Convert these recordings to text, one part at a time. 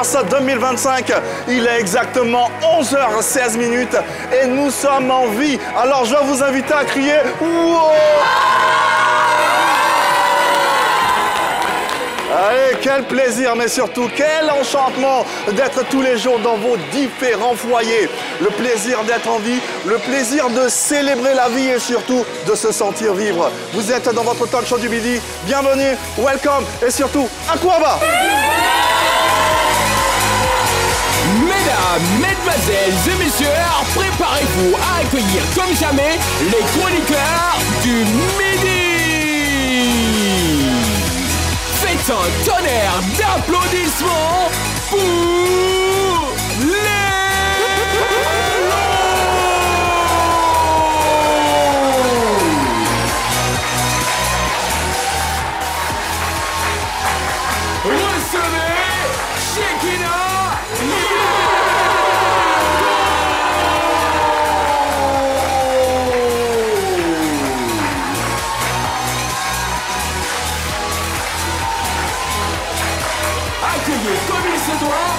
mars 2025. Il est exactement 11h16 et nous sommes en vie. Alors je vais vous inviter à crier « Wow !» Allez, quel plaisir, mais surtout quel enchantement d'être tous les jours dans vos différents foyers. Le plaisir d'être en vie, le plaisir de célébrer la vie et surtout de se sentir vivre. Vous êtes dans votre talk show du midi. Bienvenue, welcome et surtout, Aquaba. Mesdames, mesdemoiselles et messieurs, préparez-vous à accueillir comme jamais les chroniqueurs du midi. Faites un tonnerre d'applaudissements pour les... Recevez Shekinah. Accueillez comme il se doit,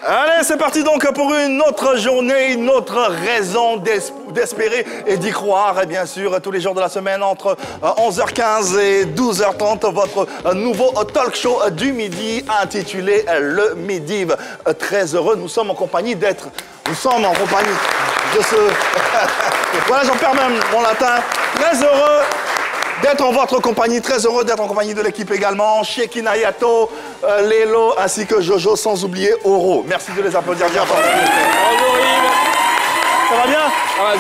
Allez, c'est parti donc pour une autre journée, une autre raison d'espérer et d'y croire. Et bien sûr, tous les jours de la semaine, entre 11h15 et 12h30, votre nouveau talk show du midi intitulé Le Midi. Très heureux, nous sommes en compagnie de ce... voilà, j'en perds même mon latin. Très heureux d'être en votre compagnie, très heureux d'être en compagnie de l'équipe également, Shekinah Yato, Lélo, ainsi que Jojo, sans oublier Oro. Merci de les applaudir bien fort. Bonjour Yves. Ça va bien?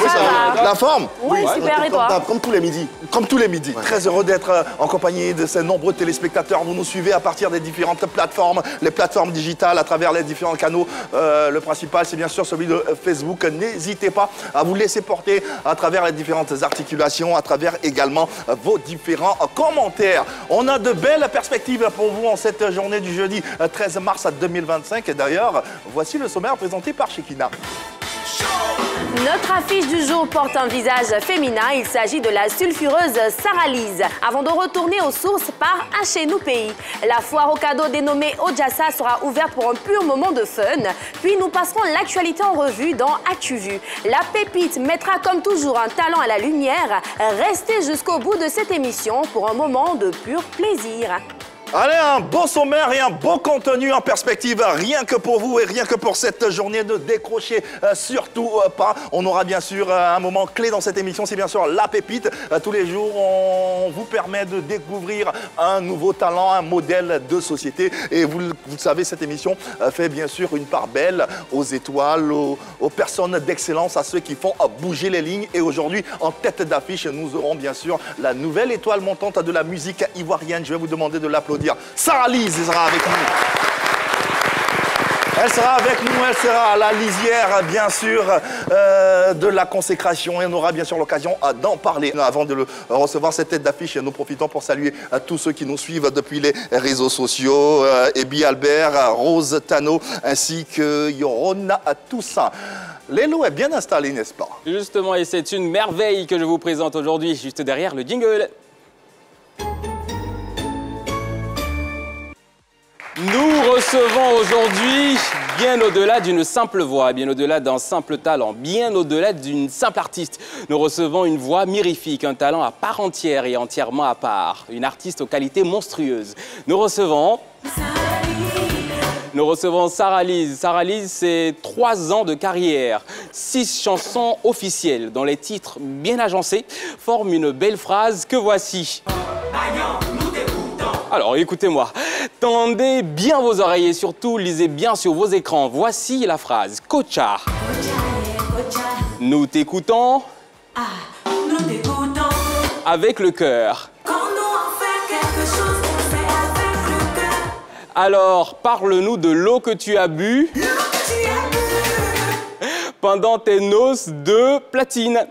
Ça va. La forme? Oui, super, et toi? Comme tous les midis. Comme tous les midis. Ouais. Très heureux d'être en compagnie de ces nombreux téléspectateurs. Vous nous suivez à partir des différentes plateformes, les plateformes digitales, à travers les différents canaux. Le principal, c'est bien sûr celui de Facebook. N'hésitez pas à vous laisser porter à travers les différentes articulations, à travers également vos différents commentaires. On a de belles perspectives pour vous en cette journée du jeudi 13 mars 2025. Et d'ailleurs, voici le sommaire présenté par Shekinah. Notre affiche du jour porte un visage féminin. Il s'agit de la sulfureuse Sarah Lise. Avant de retourner aux sources par un chez nous pays. La foire aux cadeaux dénommée Ojassa sera ouverte pour un pur moment de fun. Puis nous passerons l'actualité en revue dans ActuVu. La pépite mettra comme toujours un talent à la lumière. Restez jusqu'au bout de cette émission pour un moment de pur plaisir. Allez, un beau sommaire et un beau contenu en perspective, rien que pour vous et rien que pour cette journée. Ne décrochez surtout pas. On aura bien sûr un moment clé dans cette émission, c'est bien sûr la pépite. Tous les jours, on vous permet de découvrir un nouveau talent, un modèle de société. Et vous le savez, cette émission fait bien sûr une part belle aux étoiles, aux personnes d'excellence, à ceux qui font bouger les lignes. Et aujourd'hui, en tête d'affiche, nous aurons bien sûr la nouvelle étoile montante de la musique ivoirienne. Je vais vous demander de l'applaudir. Sarah Lise sera avec nous. Elle sera avec nous, elle sera à la lisière, bien sûr, de la consécration. Et on aura bien sûr l'occasion d'en parler. Avant de recevoir cette tête d'affiche, nous profitons pour saluer tous ceux qui nous suivent depuis les réseaux sociaux. Ebi Albert, Rose Tano, ainsi que Yorona Toussaint. Lélo est bien installé, n'est-ce pas? Justement, et c'est une merveille que je vous présente aujourd'hui, juste derrière le jingle. Nous recevons aujourd'hui, bien au-delà d'une simple voix, bien au-delà d'un simple talent, bien au-delà d'une simple artiste, nous recevons une voix mirifique, un talent à part entière et entièrement à part, une artiste aux qualités monstrueuses. Nous recevons Sarah Lise. Sarah Lise, c'est 3 ans de carrière, 6 chansons officielles dont les titres bien agencés forment une belle phrase que voici. Alors écoutez-moi, tendez bien vos oreilles et surtout lisez bien sur vos écrans. Voici la phrase. Kocha. Nous t'écoutons. Nous t'écoutons. Avec le cœur. Quand nous on fait quelque chose, on fait avec le cœur. Alors, parle-nous de l'eau que tu as bu. L'eau que tu as bu. Pendant tes noces de platine.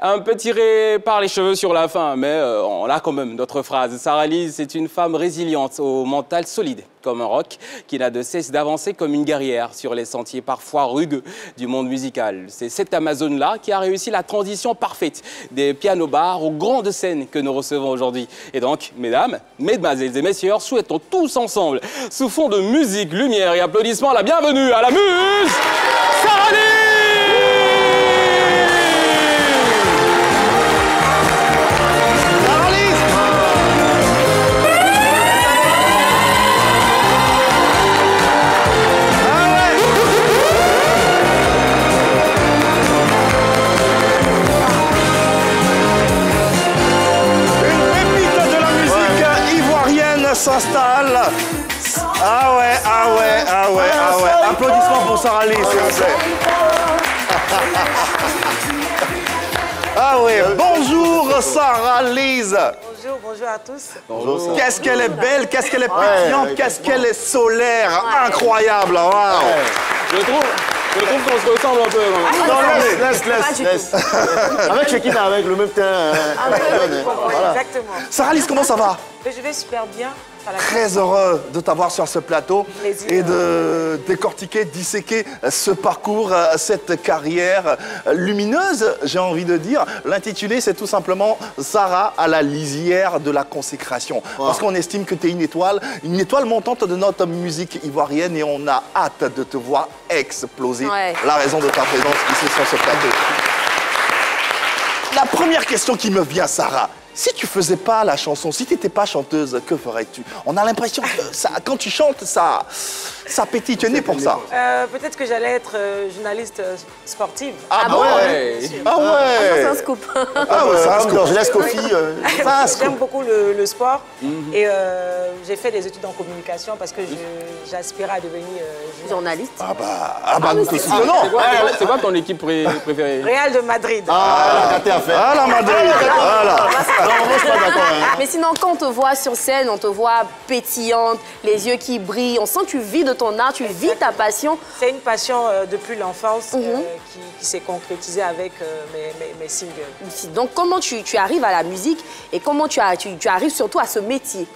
Un peu tiré par les cheveux sur la fin, mais on a quand même d'autres phrases. Sarah Lise, c'est une femme résiliente, au mental solide, comme un roc, qui n'a de cesse d'avancer comme une guerrière sur les sentiers parfois rugueux du monde musical. C'est cette Amazone-là qui a réussi la transition parfaite des pianos-bars aux grandes scènes que nous recevons aujourd'hui. Et donc, mesdames, mesdemoiselles et messieurs, souhaitons tous ensemble, sous fond de musique, lumière et applaudissements, la bienvenue à la muse, Sarah Lise! S'installe. Ah ouais. Applaudissements pour Sarah Lise, s'il vous plaît. Ah ouais, bonjour Sarah Lise. Bonjour à tous. Bonjour. Qu'est-ce qu'elle est belle, qu'est-ce qu'elle est pétillante, qu'est-ce qu'elle est solaire, incroyable. Wow. Je trouve qu'on se ressemble un peu. Non, laisse. Avec Shekina, avec le même teint. Voilà. Exactement. Sarah Lise, comment ça va? Je vais super bien. Très heureux de t'avoir sur ce plateau Plaisir. et de décortiquer, disséquer ce parcours, cette carrière lumineuse, j'ai envie de dire. L'intitulé, c'est tout simplement Sarah à la lisière de la consécration. Wow. Parce qu'on estime que tu es une étoile montante de notre musique ivoirienne et on a hâte de te voir exploser. Ouais. La raison de ta présence ici sur ce plateau. La première question qui me vient, Sarah. Si tu faisais pas la chanson, si tu n'étais pas chanteuse, que ferais-tu? On a l'impression que ça, quand tu chantes, ça pétille. Tu es née pour ça. Peut-être que j'allais être journaliste sportive. Ah bon? Ouais. Ah ouais. C'est un scoop. Ah ouais, c'est un scoop. Je laisse Kofi. J'aime beaucoup le sport et j'ai fait des études en communication parce que j'aspirais à devenir journaliste. Ah bah nous te soutenons. C'est quoi ton équipe préférée? Real de Madrid. Ah la Madrid. Voilà. Non, moi, je suis pas d'accord. Mais sinon, quand on te voit sur scène, on te voit pétillante, les yeux qui brillent, on sent que tu vis de ton art, tu vis ta passion. C'est une passion depuis l'enfance qui s'est concrétisée avec mes singles. Donc, comment tu arrives à la musique et comment tu arrives surtout à ce métier?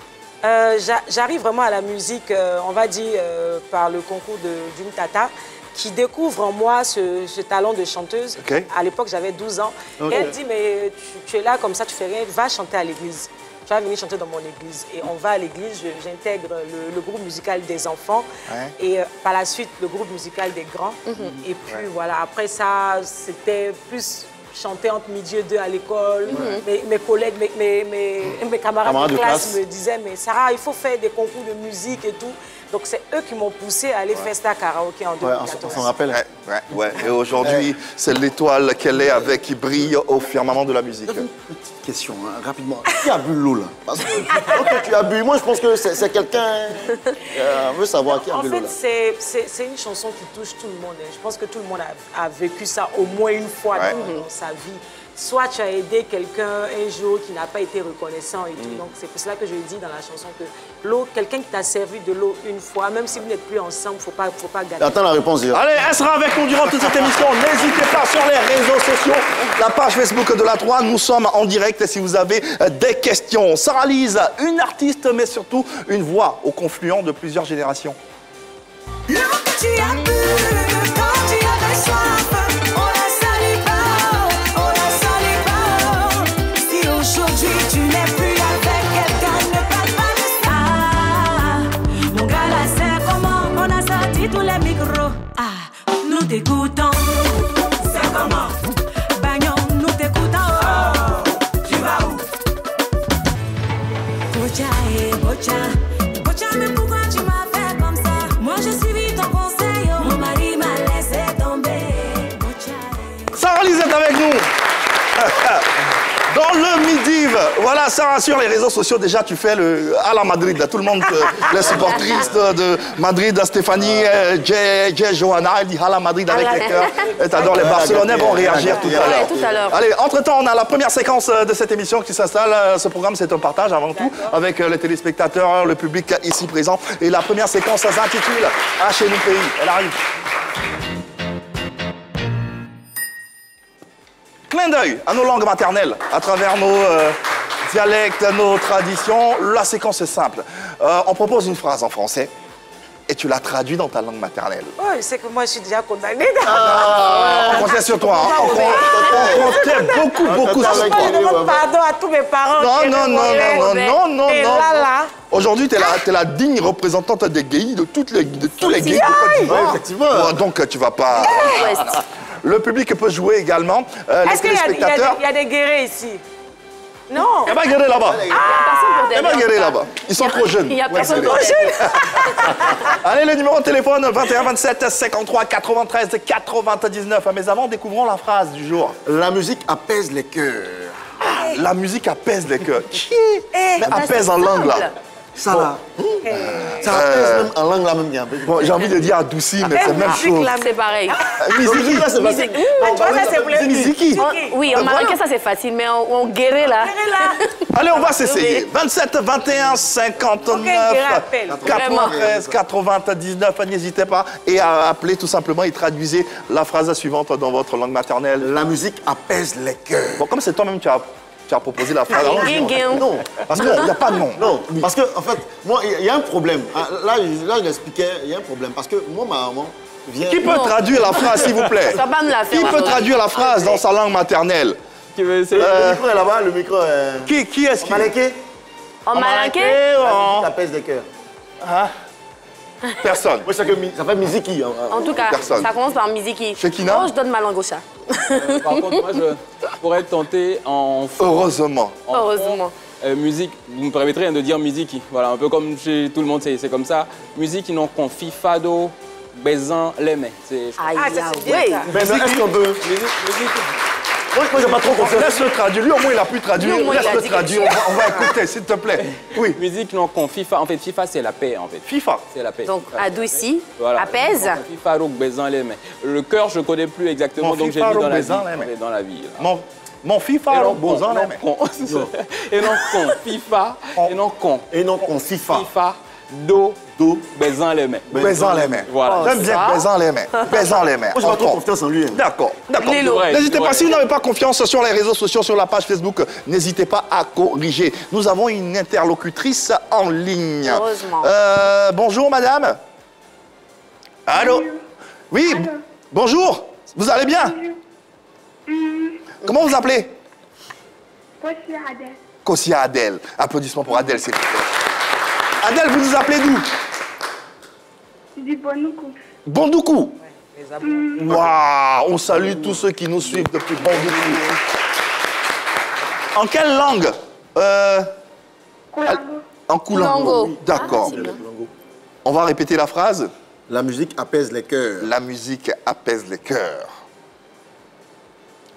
J'arrive vraiment à la musique, on va dire, par le concours d'une tata qui découvre en moi ce talent de chanteuse. Okay. À l'époque, j'avais 12 ans. Okay. Et elle dit, mais tu es là comme ça, tu fais rien, va chanter à l'église. Tu vas venir chanter dans mon église. Et on va à l'église, j'intègre le groupe musical des enfants et par la suite, le groupe musical des grands. Et puis voilà, après ça, c'était plus chanter entre midi et deux à l'école. Mes collègues, mes camarades de classe me disaient, mais Sarah, il faut faire des concours de musique et tout. Donc, c'est eux qui m'ont poussé à aller Festa Karaoké en 2014. On s'en rappelle. Ouais. Et aujourd'hui, c'est l'étoile qu'elle est avec qui brille au firmament de la musique. Petite question, rapidement. Qui a bu l'eau, là? Parce que quand tu as bu, moi, je pense que c'est quelqu'un... On veut savoir qui a bu l'eau, là. En fait, c'est une chanson qui touche tout le monde. Je pense que tout le monde a vécu ça au moins une fois dans sa vie. Soit tu as aidé quelqu'un un jour qui n'a pas été reconnaissant et tout. Donc, c'est pour cela que je dis dans la chanson que l'eau, quelqu'un qui t'a servi de l'eau une fois, même si vous n'êtes plus ensemble, il ne faut pas gâter. Attends la réponse. Allez, elle sera avec nous durant toute cette émission. N'hésitez pas sur les réseaux sociaux, la page Facebook de La 3. Nous sommes en direct si vous avez des questions. Sarah Lise, une artiste, mais surtout une voix au confluent de plusieurs générations. L'eau que tu as bu, quand tu avais soif, on la salue pas, on la salue pas. Si aujourd'hui tu n'es plus avec quelqu'un, ne parle pas de ça. Ah, mon gars là c'est comment on a sorti tous les micros. Ah, nous t'écoutons. C'est comment? Bagnon, nous t'écoutons. Oh, tu vas où? Bocha et Bocha. Bocha, mais pourquoi tu m'as fait comme ça? Moi je suis ton conseil, mon mari m'a laissé tomber. Sarah Lise est avec nous. Dans le Midiv, voilà, Sarah, sur les réseaux sociaux, déjà, tu fais le à la Madrid. Tout le monde, les supportrices de Madrid, Stéphanie, Jay, Johanna, elle dit à la Madrid avec les cœurs. Et t'adores les Barcelonais, vont réagir tout à l'heure. Allez, entre-temps, on a la première séquence de cette émission qui s'installe. Ce programme, c'est un partage avant tout avec les téléspectateurs, le public ici présent. Et la première séquence, ça s'intitule « À chez nous pays ». Elle arrive. Clin d'œil à nos langues maternelles, à travers nos dialectes, nos traditions. La séquence est simple. On propose une phrase en français et tu la traduis dans ta langue maternelle. Oh, c'est que moi, je suis déjà condamnée. On comptait sur toi. Hein. On comptait beaucoup sur Je toi. demande pardon à tous mes parents. Non. Et là. Aujourd'hui, tu es la digne représentante des gays, de tous les gays de Côte d'Ivoire. Effectivement. Donc, tu vas pas... Le public peut jouer également. Est-ce qu'il y a des guérés ici? Non. Il n'y a pas guéri là-bas. Il n'y a personne pour Il n'y a pas guéri là-bas. Ils sont trop jeunes. Il n'y a personne pour jeunes. Allez, le numéro de téléphone, 21 27 53 93 99. Mais avant, découvrons la phrase du jour. La musique apaise les cœurs. La musique apaise les cœurs. Mais ça, apaise c'est en langue, là. simple. Ça, là. Ça apaise même en langue, là, même. Il y a un peu. Bon, j'ai envie de dire adouci, mais c'est la même chose. C'est pareil. Miziki, là, c'est facile. Tu vois, ça, c'est pour les Miziki. Oui, en marocain, ça c'est facile, mais on guérit là. Allez, on va s'essayer. 27 21 59 93 99. N'hésitez pas et à appeler tout simplement et traduisez la phrase suivante dans votre langue maternelle. La musique apaise les cœurs. Bon, comme c'est toi-même, tu as proposé la phrase. Alors, Non, parce qu'il n'y a pas de nom. non, parce que, en fait, moi, il y a un problème. Là, je l'expliquais, il y a un problème. Parce que moi, ma maman vient... Qui peut traduire la phrase, s'il vous plaît? Tu vas pas me la faire. Qui peut traduire la phrase dans sa langue maternelle? Qui veut essayer? Le micro est là-bas, le micro est... Qui est-ce qui? Maléké, En malinqué? Oh, ça apaise les cœurs. personne. Oui, ça fait Miziki. En tout cas, Personne. ça commence par Miziki. Shekina? Oh, je donne ma langue au chat. Par contre, moi, je pourrais tenter en fond. Heureusement. Heureusement. Musique, vous me permettrez de dire musique. Voilà, un peu comme chez tout le monde, c'est comme ça. Musique, non, confit, fado, baisant, les mains. Aïe, Ah, ça, c'est bien, ouais. ça. Mais est-ce qu'on peut... Musique. Moi, j'ai pas trop confiance. Laisse-le traduire. Lui, au moins, il a pu traduire. Lui, au moins, il a Laisse-le dit traduire. On va écouter, s'il te plaît. Oui. Musique, non, confit, FIFA. En fait, FIFA, c'est la paix, en fait. FIFA. C'est la paix. Donc, FIFA. adouci, Voilà. apaise. FIFA, donc, baisant, les mains. Le cœur, je ne connais plus exactement, Mon donc j'ai FIFA, mis dans la vie. baisant, les mains. En fait, dans la vie. Là. Mon FIFA, Et non, Bosan, con, les mains. et non, con, FIFA, et non, con. Et non, on FIFA. FIFA, do, baisant, les mains. Baisant les mains. Voilà. J'aime bien baisant les mains. Baisant les mains. Moi, j'ai pas trop On confiance en lui. hein. D'accord, d'accord. Lélo. Ouais, N'hésitez ouais. pas, si vous n'avez pas confiance sur les réseaux sociaux, sur la page Facebook, n'hésitez pas à corriger. Nous avons une interlocutrice en ligne. Heureusement. Bonjour, madame. Allô? Oui, bonjour. Vous allez bien? Comment vous appelez? Kosia Adèle. Applaudissements pour Adèle, s'il vous plaît. Adèle, vous nous appelez d'où? Du Bondoukou. Bondoukou. Les abonnés. Waouh, on salue tous ceux qui nous suivent depuis Bondoukou. En quelle langue? Kolango. En Koulango. Koulango. D'accord. Ah, c'est bien. On va répéter la phrase. La musique apaise les cœurs. La musique apaise les cœurs.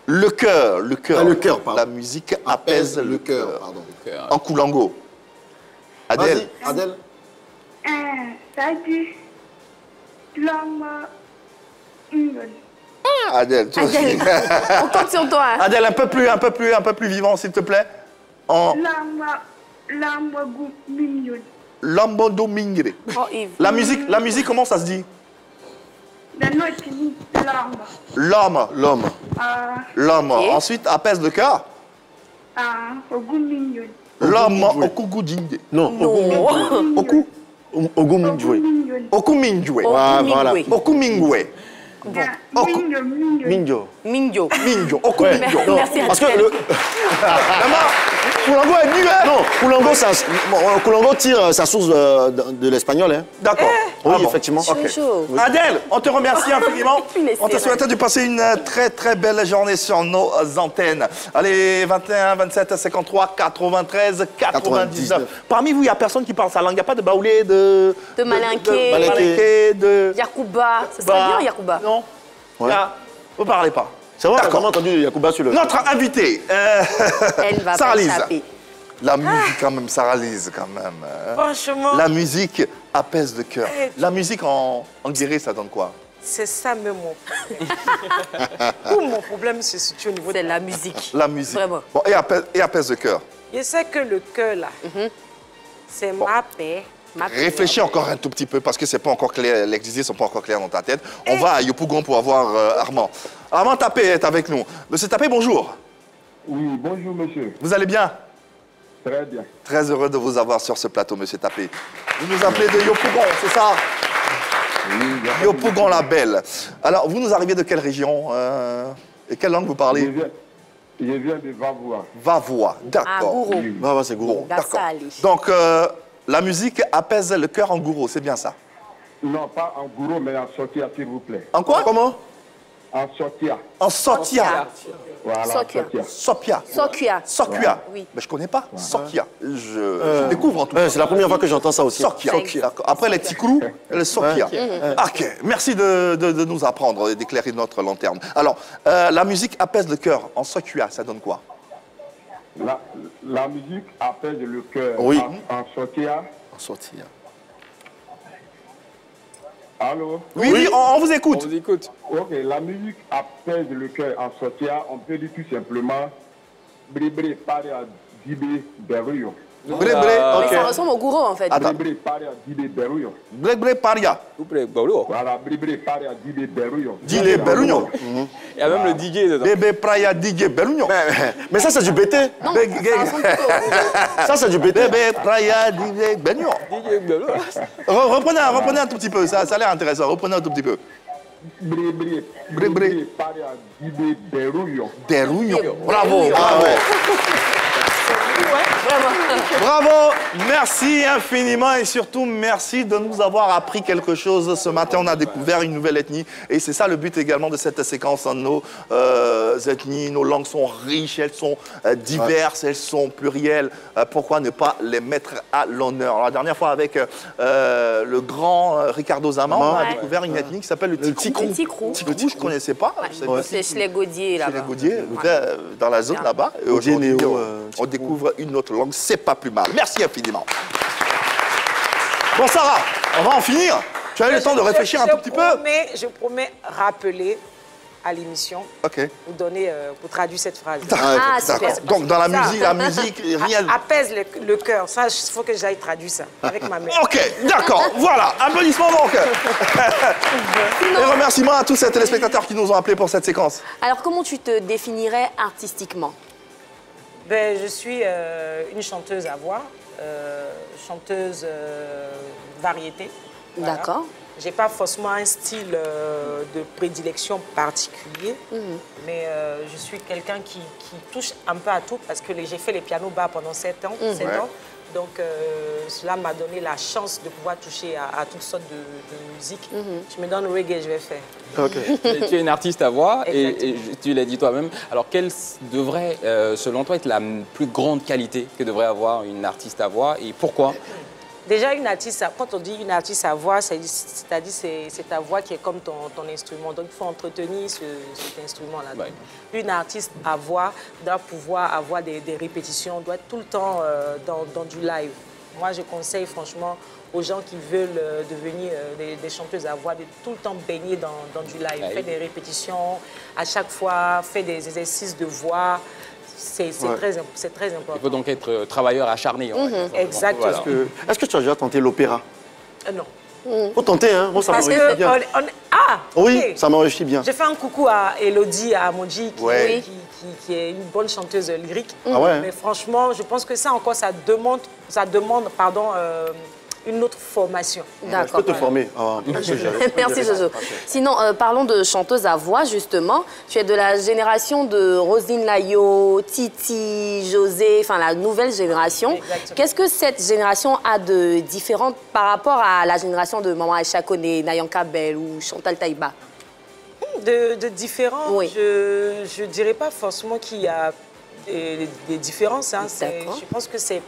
Le cœur, le cœur. Ah, le cœur, pardon. La musique apaise le cœur. Pardon. En Koulango. Adèle. Vas-y, Adèle. Ça dit l'homme Adèle, toi aussi. Adèle, on compte sur toi. Hein. Adèle, un peu plus vivant, s'il te plaît. En l'homme mignon. Lambondo Mingre. Oh, Yves. La musique, comment ça se dit? La note dit L'homme. L'homme. Ok. Ensuite, apaise le cœur. au goût mignon. L'homme Okugudingue. Non. Non. Oku. Ogu Minjoué. Okumingwe. Voilà. Mingwe. Okumingwe. Minjo. Mingyo. Minjo. Okumingwe. Non, Merci, parce que Adèle. le... Maman, Koulango est nu, hein? Non, Koulango tire sa source de l'espagnol. Hein. D'accord. Oui, Ah bon. effectivement. Chaud, chaud. Adèle, on te remercie infiniment. Laissez, On te souhaite ouais. de passer une très très belle journée sur nos antennes. Allez, 21, 27, 53, 93, 99. Parmi vous, il n'y a personne qui parle sa langue. Il n'y a pas de baoulé, de Malinké. Malinké, de... Yakuba. Ça serait Bah, bien, Yakuba. Non. Ouais. Là, vous ne parlez pas. C'est vrai, D'accord. comment entendu Yacouba sur le... Notre invité, Elle va Sarah pas Lise. échapper. La musique quand même, Sarah Lise quand même. hein. Franchement, La musique apaise le cœur. La musique en guéri, ça donne quoi? c'est ça même mon problème. Tout mon problème se situe au niveau de C'est la musique. La musique. Vraiment. Bon, et apaise le cœur. Je sais que le cœur, là, c'est ma paix, Réfléchis encore un tout petit peu parce que c'est pas encore clair, les idées sont pas encore claires dans ta tête. On va à Yopougon pour avoir Armand. Armand Tapé est avec nous. Monsieur Tapé, bonjour. Oui, bonjour monsieur. Vous allez bien? Très bien. Très heureux de vous avoir sur ce plateau, monsieur Tapé. Vous nous appelez de Yopougon, c'est ça? Oui, Yopougon la Belle. Alors, vous nous arrivez de quelle région et quelle langue vous parlez? Je viens de Vavois. Vavois, d'accord. Gouro. Vavois, c'est Gouro. D'accord. Gassali. Donc, la musique apaise le cœur en gouro, c'est bien ça? Non, pas en gourou, mais en sotia, s'il vous plaît. En quoi? Comment? En sotia. En sotia. Voilà, Sotia. Sopia. Sokia. Sokia. Oui. Mais je connais pas. Sokia. Je découvre en tout cas. C'est la première fois que j'entends ça aussi. Sokia. D'accord. Après les Tikrou, le Sokia. Ok. Merci de nous apprendre et d'éclairer notre lanterne. Alors, la musique apaise le cœur. En Sokia, ça donne quoi? La musique apaise le cœur. Oui. En sotia. En Sotia. Allô? Oui, on vous écoute. On vous écoute. Ok, la musique apaise le cœur en sotia. On peut dire tout simplement Bribré, Paria, Dibé, Beruyo. Bré, bré, Mais ça ok. ressemble au gourou en fait. Attends. Bribré, Paria, Dibé, Beruyo. Bré, bré, paria. Voilà, Bribré, Paria, Dibé, Beruyo. Dile Berugno. Il y a même le DJ dedans. Bébé praya DJ Berugno. Mais ça, c'est du BT. Non, ça ressemble plutôt au gourou. Ça, c'est du BT. Bébé praya DJ Berugno. Reprenez un tout petit peu, ça a l'air intéressant. Reprenez un tout petit peu. Bribré, Bribré. Paria, Dibé, Beruyo. Berugno. Bravo. Ah ouais. Bravo, merci infiniment et surtout merci de nous avoir appris quelque chose. Ce matin, on a découvert une nouvelle ethnie et c'est ça le but également de cette séquence. Nos ethnies, nos langues sont riches, elles sont diverses, elles sont plurielles. Pourquoi ne pas les mettre à l'honneur? La dernière fois avec le grand Ricardo Zama, on a découvert une ethnie qui s'appelle le Tikrou. Le Tikrou. Tikrou, je ne connaissais pas. C'est chez les Gaudiers Chez les là-bas. Gaudiers, dans la zone là-bas. Et aujourd'hui, Néo, on découvre une autre langue, c'est pas plus mal. Merci infiniment. Bon, Sarah, on va en finir. Tu as eu le temps de réfléchir un tout petit peu? Je promets rappeler à l'émission, Ok. vous donner, pour traduire cette phrase. Ah, super. D'accord. Donc, dans la musique, rien. Apaise le cœur. Ça, il faut que j'aille traduire ça avec ma mère. Ok, d'accord. Voilà. Applaudissements donc. Et remerciements à tous ces téléspectateurs qui nous ont appelés pour cette séquence. Alors, comment tu te définirais artistiquement? Ben, je suis une chanteuse à voix, chanteuse variété. Voilà. D'accord. J'ai pas forcément un style de prédilection particulier, mais je suis quelqu'un qui touche un peu à tout parce que j'ai fait les pianos bas pendant 7 ans. 7 ans. Donc, cela m'a donné la chance de pouvoir toucher à toutes sortes de musique. Je me donne reggae, je vais faire. Et tu es une artiste à voix et Exactement. tu l'as dit toi-même. Alors, quelle devrait, selon toi, être la plus grande qualité que devrait avoir une artiste à voix et pourquoi? Déjà, une artiste, quand on dit une artiste à voix, c'est-à-dire c'est ta voix qui est comme ton instrument. Donc, il faut entretenir cet instrument-là. Ouais. Une artiste à voix doit pouvoir avoir des répétitions, doit être tout le temps dans du live. Moi, je conseille franchement aux gens qui veulent devenir des chanteuses à voix de tout le temps baigner dans du live. Ouais. Faire des répétitions à chaque fois, faire des exercices de voix. C'est très important. Il faut donc être travailleur acharné. on va dire. Exactement. Voilà. Est-ce que tu as déjà tenté l'opéra? Non. Faut tenter, hein. Moi, ça Parce m'enrichit que bien. Oui, ok. ça m'enrichit bien. J'ai fait un coucou à Elodie, à Amonji, Ouais. qui est une bonne chanteuse lyrique. Ah ouais? Mais franchement, je pense que ça encore, ça demande une autre formation. Je D'accord. peux te former. Ah, Merci Jojo. Sinon, parlons de chanteuse à voix, justement. Tu es de la génération de Roselyne Layo, Titi, José, enfin la nouvelle génération. Exactement. Qu'est-ce que cette génération a de différent par rapport à la génération de Maman Aïcha Koné, Nayanka Bell ou Chantal Taïba? De différents, Oui. je ne dirais pas forcément qu'il y a des différences. Hein. D'accord. Je pense que c'est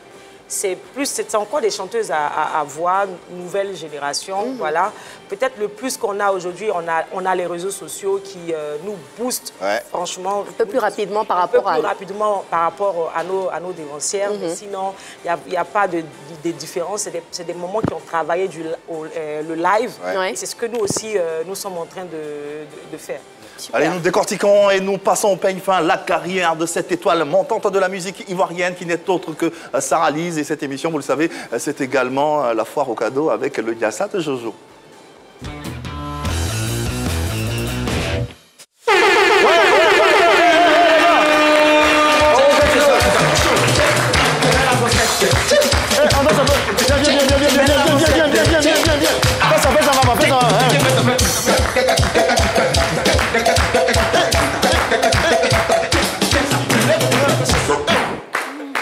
encore des chanteuses à voix, nouvelle génération, voilà. Peut-être le plus qu'on a aujourd'hui, on a les réseaux sociaux qui nous boostent, franchement. Un peu plus rapidement par un peu rapport à... plus rapidement par rapport à nos dévancières. Mais sinon, il n'y a pas de différence. C'est des moments qui ont travaillé le live. Ouais. C'est ce que nous aussi, nous sommes en train de faire. Super. Allez, nous décortiquons et nous passons au peigne fin la carrière de cette étoile montante de la musique ivoirienne qui n'est autre que Sarah Lise. Et cette émission, vous le savez, c'est également la foire au cadeau avec le Diassa de Jojo.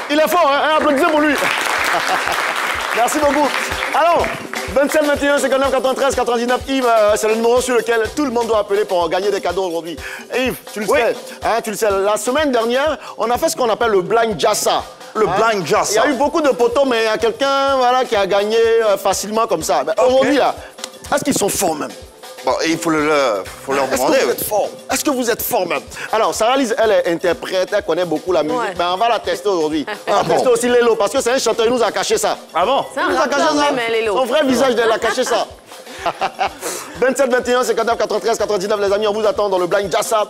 Il est fort, hein? Applaudissez pour lui. Merci beaucoup. Alors, 27, 21, 59, 93, 99, Yves, c'est le numéro sur lequel tout le monde doit appeler pour gagner des cadeaux aujourd'hui. Yves, tu le sais, hein, tu le sais. La semaine dernière, on a fait ce qu'on appelle le blind Diassa. Le blind Diassa. Il y a eu beaucoup de poteaux, mais il y a quelqu'un voilà, qui a gagné facilement comme ça. Aujourd'hui, là, est-ce qu'ils sont forts même? Bon, et il faut leur demander. Est-ce que vous êtes fort? Est-ce que vous êtes fort même? Alors, Sarah Lise, elle est interprète, elle connaît beaucoup la musique, mais on va la tester aujourd'hui. On va tester aussi Lélo, parce que c'est un chanteur, il nous a caché ça. Ah bon? C'est un rappeur même, Lélo. Son vrai visage, elle a caché ça. 27, 21, 59, 93, 99, les amis, on vous attend dans le Blind Diassa.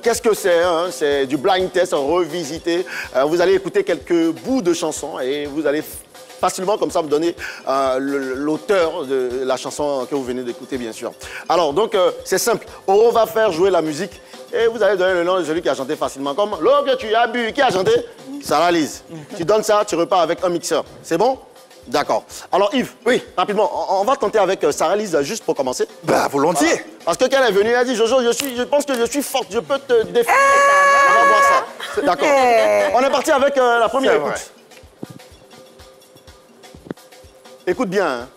Qu'est-ce que c'est hein? C'est du blind test revisité. Vous allez écouter quelques bouts de chansons et vous allez facilement comme ça me donner l'auteur de la chanson que vous venez d'écouter, bien sûr. Alors, donc, c'est simple. Oro va faire jouer la musique et vous allez donner le nom de celui qui a chanté facilement. Comme l'eau que tu as bu, qui a chanté? Sarah Lise. Tu donnes ça, tu repars avec un mixeur. C'est bon? D'accord. Alors, Yves, oui, rapidement, on va tenter avec Sarah Lise juste pour commencer. Bah, volontiers. Voilà. Parce que quand elle est venue, elle a dit, Jojo, je pense que je suis forte, je peux te défier. On va voir ça. D'accord. On est parti avec la première écoute. Écoute bien, hein.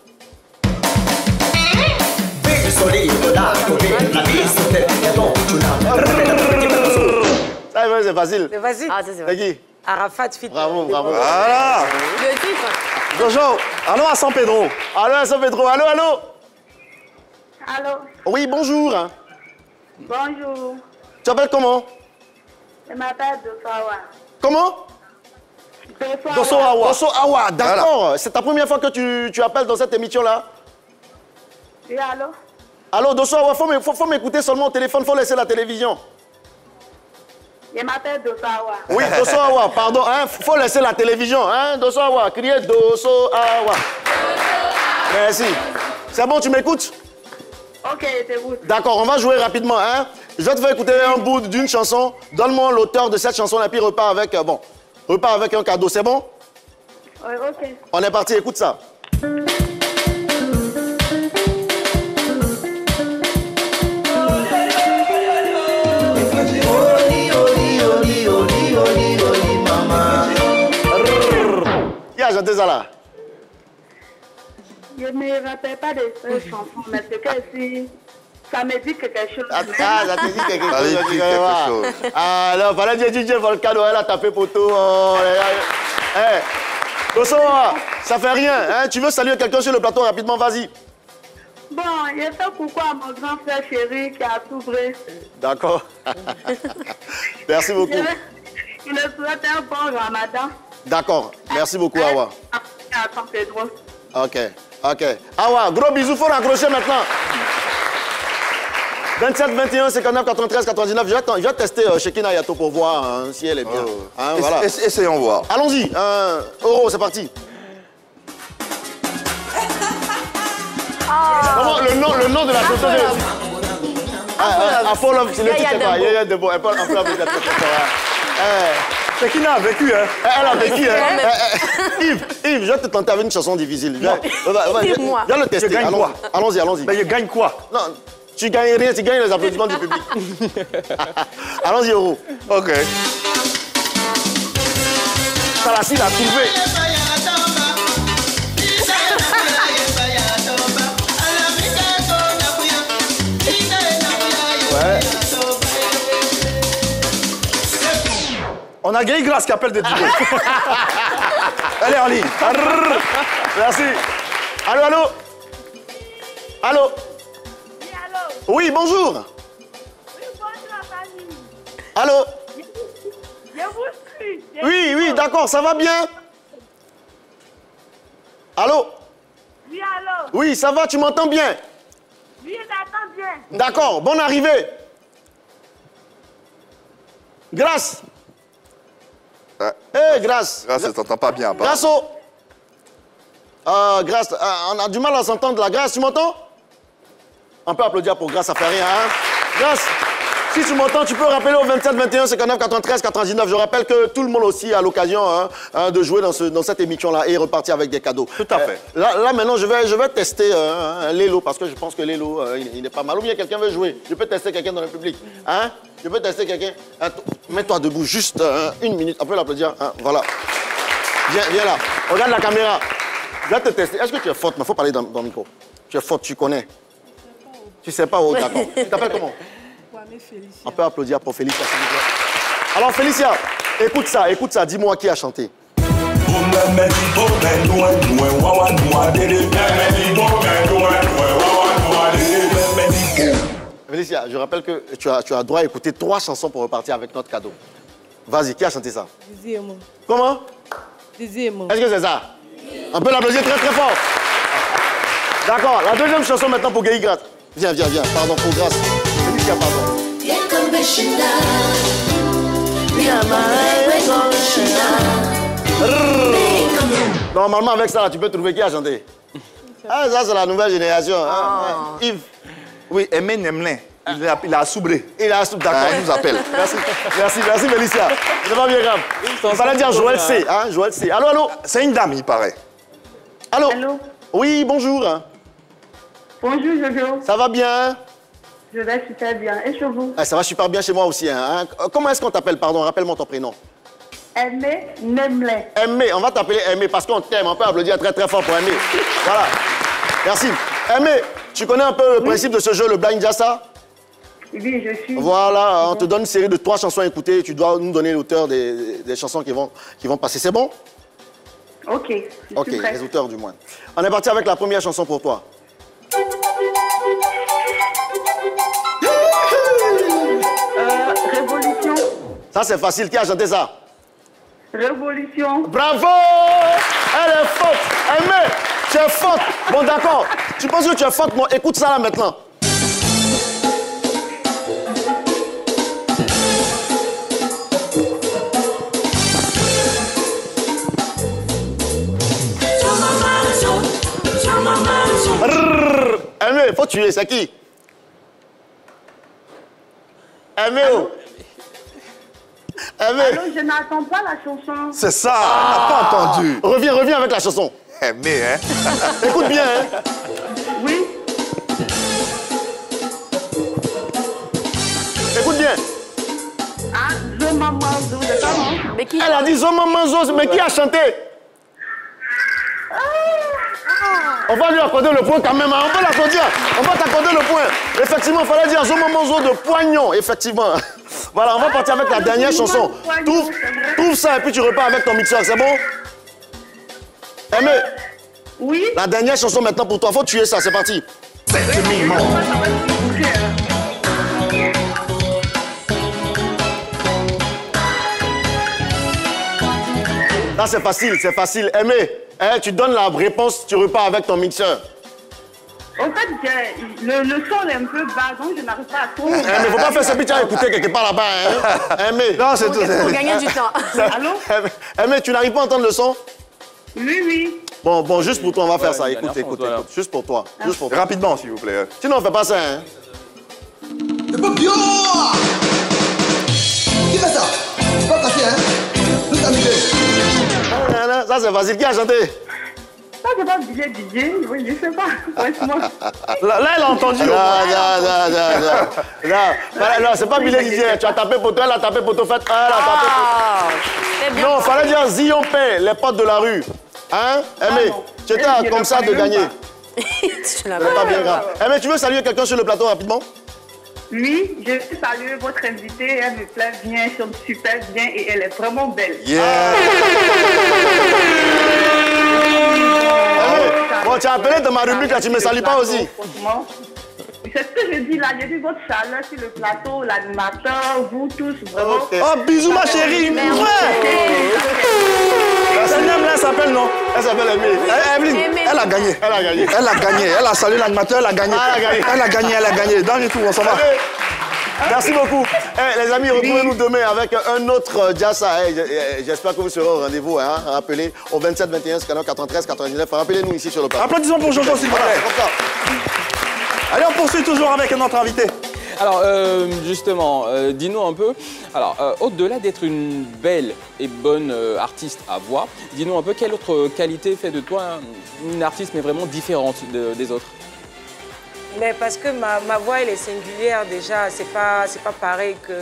Ça, c'est facile. Mais vas-y. Ah, ça, c'est C'est vrai. qui? Arafat fit. Bravo, bravo. Voilà. Le titre. Jojo, allons à San Pedro. Allô, à San Pedro. Allô, allô? Allô? Oui, bonjour. Bonjour. Tu t'appelles comment? Je m'appelle Dofawa. Comment? Dosso Awa. Dosso Awa, d'accord. Voilà. C'est ta première fois que tu appelles dans cette émission-là? Oui, allô? Allô, Dosso Awa, faut m'écouter seulement au téléphone, faut laisser la télévision. Je m'appelle Dofawa. Oui, Dosso Awa, pardon, hein, faut laisser la télévision, hein, Dosso Awa, criez Dosso Awa. Merci. C'est bon, tu m'écoutes? Ok, c'est vous. D'accord, on va jouer rapidement, hein. Je vais te faire écouter un bout d'une chanson. Donne-moi l'auteur de cette chanson et puis repars avec, repars avec un cadeau, c'est bon? Oui, ok. On est parti, écoute ça. Qui a chanté ça là? Je ne me rappelle pas de cette chanson, mais c'est que si ça me dit quelque chose. Ah, ça te dit quelque Ça chose. te dit quelque chose. Ah, non, fallait dire DJ Volcano, elle a tapé poteau. Oh, Dosso, ça fait rien. Hein? Tu veux saluer quelqu'un sur le plateau rapidement, vas-y. Bon, je fais coucou à mon grand frère chéri qui a souffert. D'accord. Merci beaucoup. Je le souhaite un bon ramadan. D'accord. Merci beaucoup, Awa. À San Pedro. Ok, ok. Awa, gros bisous, faut raccrocher maintenant. 27, 21, 59, 93, 99. Je vais tester Shekina Yato pour voir hein, si elle est bien. Hein, voilà. Essayons voir. Allons-y. Oro, c'est parti. Comment, le nom de la chanson Afro Love, c'est le titre, c'est pas. Yaya Debo, Afro Love, c'est le titre. Shekina a vécu, hein. Elle a vécu, hein. Yves, je vais te tenter avec une chanson difficile. Dis-moi. Viens le tester. Je gagne quoi? Allons-y, allons-y. Mais je gagne quoi? Non, tu gagnes rien, tu gagnes les applaudissements du public. Allons-y, Oro. Ok. Salassi l'a trouvé. Ouais. On a Gay Glass qui appelle des DJ. Elle est en ligne. Merci. Allô, allô? Allô? Oui, allô? Oui, bonjour. Oui, bonjour, la famille. Allô? Je vous suis. Oui, oui, d'accord, ça va bien? Allô? Oui, allô? Oui, ça va, tu m'entends bien? Oui, j'attends bien. D'accord, bonne arrivée. Grâce. Hé, Grâce. Grâce, je t'entends pas bien. Grâce. Grâce, on a du mal à s'entendre là. Grâce, tu m'entends? On peut applaudir pour Grâce, ça fait rien. Hein? Grâce, si tu m'entends, tu peux rappeler au 27 21 59 93 99. Je rappelle que tout le monde aussi a l'occasion de jouer dans cette émission-là et repartir avec des cadeaux. Tout à fait. Là maintenant, je vais tester Lélo parce que je pense que Lélo, il est pas mal. Ou bien quelqu'un veut jouer. Je peux tester quelqu'un dans le public. Hein? Je peux tester quelqu'un. Mets-toi debout, juste 1 minute. On peut l'applaudir. Hein? Voilà. Viens là. Regarde la caméra. Je vais te tester. Est-ce que tu es forte? Mais il faut parler dans le micro. Tu es forte, tu connais. Tu sais pas où, d'accord. Tu t'appelles comment? Félicia. On peut applaudir pour Félicia, s'il vous plaît. Alors, Félicia, écoute ça. Dis-moi qui a chanté. Félicia, je rappelle que tu as droit à écouter 3 chansons pour repartir avec notre cadeau. Vas-y, qui a chanté ça? Désirement. Comment? Désirement. Est-ce que c'est ça? On peut l'applaudir très très fort. D'accord, la deuxième chanson maintenant pour Guy Grasse. Viens, pardon, pour Grasse. Félicia, pardon. Normalement, avec ça, tu peux trouver qui a chanté. Ah, ça, c'est la nouvelle génération. Hein? Yves. Oui, Aimé Nemelin. Il a soubré. Il a soubré, d'accord. Il nous appelle. Merci, Félicia. C'est pas bien grave. Il fallait dire Joël C. Hein? Joël C. Allô? C'est une dame, il paraît. Allô? Oui, bonjour. Bonjour, Jojo. Ça va bien? Je vais super bien. Et chez vous? Ça va super bien chez moi aussi. Hein? Comment est-ce qu'on t'appelle, pardon? Rappelle-moi ton prénom. Aimé Nemelin. Aimé, on va t'appeler Aimé parce qu'on t'aime. On peut applaudir très très fort pour Aimé. Voilà. Merci. Aimé, tu connais un peu le principe de ce jeu, le Blind Jassa? Oui, je suis. Voilà, on te donne une série de 3 chansons à écouter et tu dois nous donner l'auteur des chansons qui vont passer. C'est bon? Ok, ok, les auteurs du moins. On est parti avec la première chanson pour toi. Révolution. Ça, c'est facile. Qui a chanté ça? Révolution. Bravo! Elle est forte. Aimé, tu es forte. Bon, d'accord. Tu penses que tu es forte? Bon, écoute ça là maintenant. Aimé, faut tuer, c'est qui? Aimé, oh. Aimé. Allô, je n'entends pas la chanson. C'est ça, on n'a pas entendu. Reviens avec la chanson. Aimé, hein? Écoute bien, hein? Oui. Écoute bien. Ah, Zo Mamanzo, c'est ça, non? Mais qui? Elle a dit Zo Mamanzo, mais qui a chanté? On va lui accorder le point quand même, hein? On peut l'applaudir, on va t'accorder le point. Effectivement, il fallait dire Zo Mamanzo de Poignon, effectivement. Voilà, on va partir avec la dernière chanson. Trouve ça et puis tu repars avec ton mixeur, c'est bon? Aimé? Oui? La dernière chanson maintenant pour toi, faut tuer ça, c'est parti. Là, c'est facile. Aimé, hein, tu donnes la réponse, tu repars avec ton mixeur. En fait, le son est un peu bas, donc je n'arrive pas à tourner. Mais faut pas faire ça, puis tu as écouté quelque part là-bas. Hein? Aimé. Non, c'est tout. Pour gagner du temps. Allô? Aimé, tu n'arrives pas à entendre le son? Oui. Bon, juste pour toi, on va faire ça. Écoute. Juste pour toi. Rapidement, s'il vous plaît. Sinon, on fait pas ça, hein? C'est pas bien! Qui fait ça? C'est pas cassé, hein? Tout amusé. Ça, c'est facile. Qui a chanté? Ça, c'est pas billet DJ. Oui, je sais pas. Franchement. Là, elle a entendu. Non, c'est pas Billy DJ. Tu as tapé pour toi, elle a tapé pour toi. Elle a tapé pour toi. Non, fallait dire Zion Paix, les potes de la rue. Hein? Aimé, tu étais comme ça de gagner. C'est pas bien grave. Aimé, tu veux saluer quelqu'un sur le plateau rapidement? Oui, je veux saluer votre invitée. Elle me plaît bien, elle chante super bien et elle est vraiment belle. Yeah! Bon, tu as appelé dans ma rubrique là, tu me salues pas aussi. Franchement, c'est ce que je dis là. J'ai vu votre chaleur sur le plateau, l'animateur, vous tous, vraiment. Okay. Oh, bisous ma chérie! Cette dame là, elle s'appelle non? Elle s'appelle Aimé. Evelyne, elle a gagné. Elle a salué l'animateur, elle a gagné. Elle a gagné. Dans le tour, on s'en va. Merci beaucoup. Les amis, retrouvez-nous demain avec un autre Jassa. J'espère que vous serez au rendez-vous. Hein. Rappelez au 27 21 canal 93 99. Rappelez-nous ici sur le plateau. Applaudissons pour Jojo, s'il vous plaît. Allez, on poursuit toujours avec notre invité. Alors, justement, dis-nous un peu, alors, au-delà d'être une belle et bonne artiste à voix, dis-nous un peu quelle autre qualité fait de toi une artiste, mais vraiment différente des autres? Mais parce que ma voix, elle est singulière déjà, c'est pas pareil que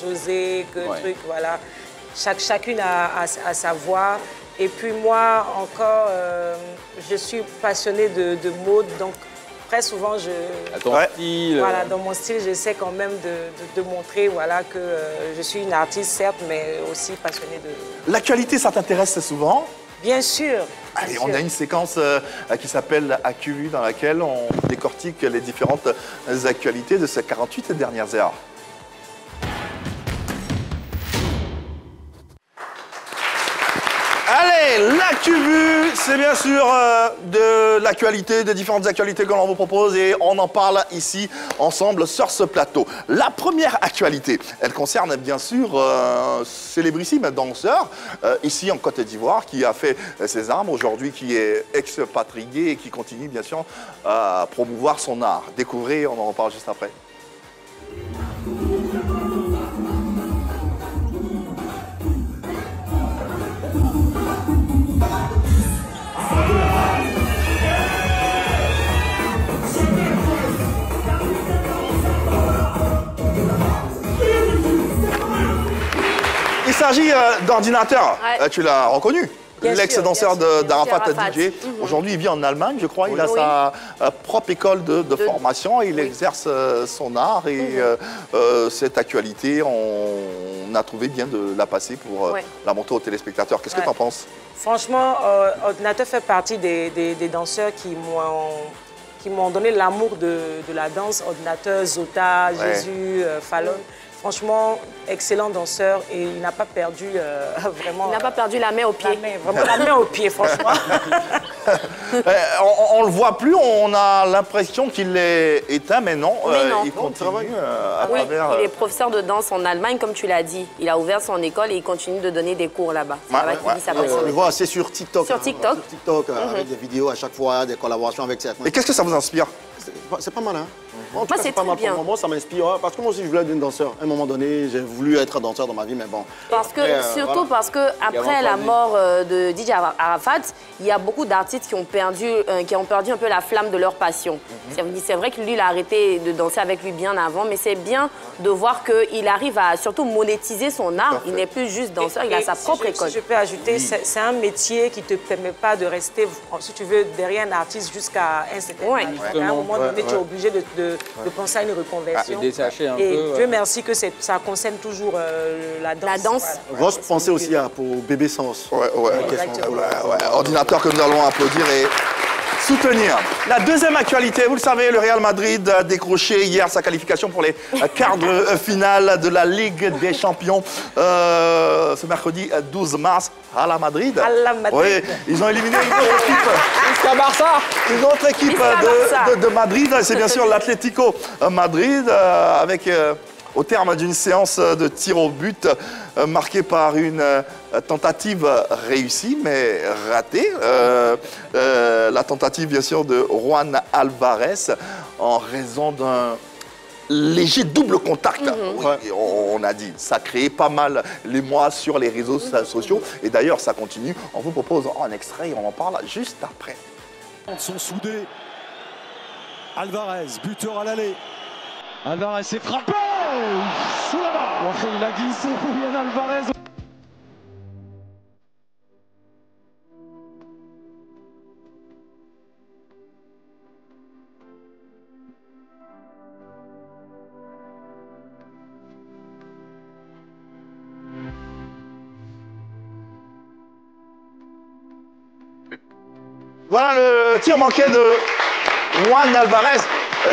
José, que truc, voilà. Chacune a sa voix. Et puis moi, encore, je suis passionnée de mode, donc très souvent, voilà, dans mon style, j'essaie quand même de montrer voilà, que je suis une artiste, certes, mais aussi passionnée de... L'actualité, ça t'intéresse souvent? Bien sûr. Allez, on a une séquence qui s'appelle ActuVu, dans laquelle on décortique les différentes actualités de ces 48 dernières heures. Allez, l'ActuVu, c'est bien sûr de l'actualité, des différentes actualités que l'on vous propose et on en parle ici ensemble sur ce plateau. La première actualité, elle concerne bien sûr un célébrissime danseur ici en Côte d'Ivoire qui a fait ses armes aujourd'hui, qui est expatrié et qui continue bien sûr à promouvoir son art. Découvrez, on en reparle juste après. Il s'agit d'Ordinateur, tu l'as reconnu, l'ex-danseur d'Arafat DJ. Aujourd'hui, il vit en Allemagne, je crois. Il a sa propre école de formation. Il exerce son art et cette actualité, on a trouvé bien de la passer pour la montrer aux téléspectateurs. Qu'est-ce que tu en penses? Franchement, Ordinateur fait partie des danseurs qui m'ont donné l'amour de la danse. Ordinateur, Zota, Jésus, Fallon. Franchement, excellent danseur et il n'a pas perdu vraiment... Il n'a pas perdu la main au pied. Vraiment la main au pied, franchement. On le voit plus, on a l'impression qu'il est éteint, mais non, il continue à travers... Il est professeur de danse en Allemagne, comme tu l'as dit. Il a ouvert son école et il continue de donner des cours là-bas. On le voit, c'est sur TikTok. Sur TikTok. Sur TikTok, avec des vidéos à chaque fois, des collaborations avec certains. Et qu'est-ce que ça vous inspire? C'est pas mal, hein? Moi, c'est pas mal bien. Pour moi, ça m'inspire, parce que moi aussi, je voulais être une danseur. À un moment donné, j'ai voulu être danseur dans ma vie, mais bon. Parce que, surtout parce que après la mort de DJ Arafat, il y a beaucoup d'artistes qui ont perdu un peu la flamme de leur passion. C'est vrai que lui, il a arrêté de danser avec lui bien avant, mais c'est bien de voir qu'il arrive à surtout monétiser son art. Il n'est plus juste danseur, il a sa propre école. Si je peux ajouter, c'est un métier qui ne te permet pas de rester, si tu veux, derrière un artiste jusqu'à un certain moment. À un moment donné, tu es obligé de penser à une reconversion. Détacher un peu. Et Dieu merci que ça concerne toujours la danse. Ross, pensez aussi pour Bébé Sens. Ordinateur que nous allons applaudir et soutenir. La deuxième actualité, vous le savez, le Real Madrid a décroché hier sa qualification pour les quarts de finale de la Ligue des Champions ce mercredi 12 mars à la Madrid. Oui, ils ont éliminé une autre équipe. Une autre équipe de Madrid, c'est bien sûr l'Atlético Madrid avec... au terme d'une séance de tir au but marquée par une tentative réussie mais ratée. La tentative bien sûr de Juan Alvarez en raison d'un léger double contact. On a dit, ça a créé pas mal l'émoi sur les réseaux sociaux et d'ailleurs ça continue. On vous propose un extrait et on en parle juste après. Ils sont soudés. Alvarez, buteur à l'aller. Alvarez s'est frappé sous la barre. Il a glissé Julian Alvarez. Voilà le tir manqué de Juan Alvarez.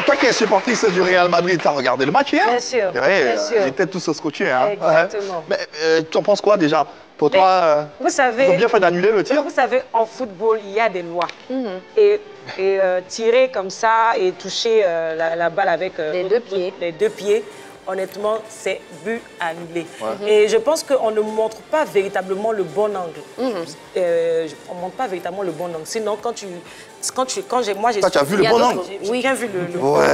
Toi qui es supportrice du Real Madrid, tu as regardé le match hier? Bien sûr, bien sûr. Ils étaient tous scotchés. Hein. Exactement. Mais tu en penses quoi déjà? Pour toi, vous savez, ils ont bien fait d'annuler le tir? Vous savez, en football, il y a des lois. Et tirer comme ça et toucher la balle avec les deux pieds, honnêtement, c'est but annulé. Et je pense qu'on ne montre pas véritablement le bon angle. On ne montre pas véritablement le bon angle. Sinon, moi, j'ai... Toi, tu as vu le bon angle? J'ai bien vu le... Ouais.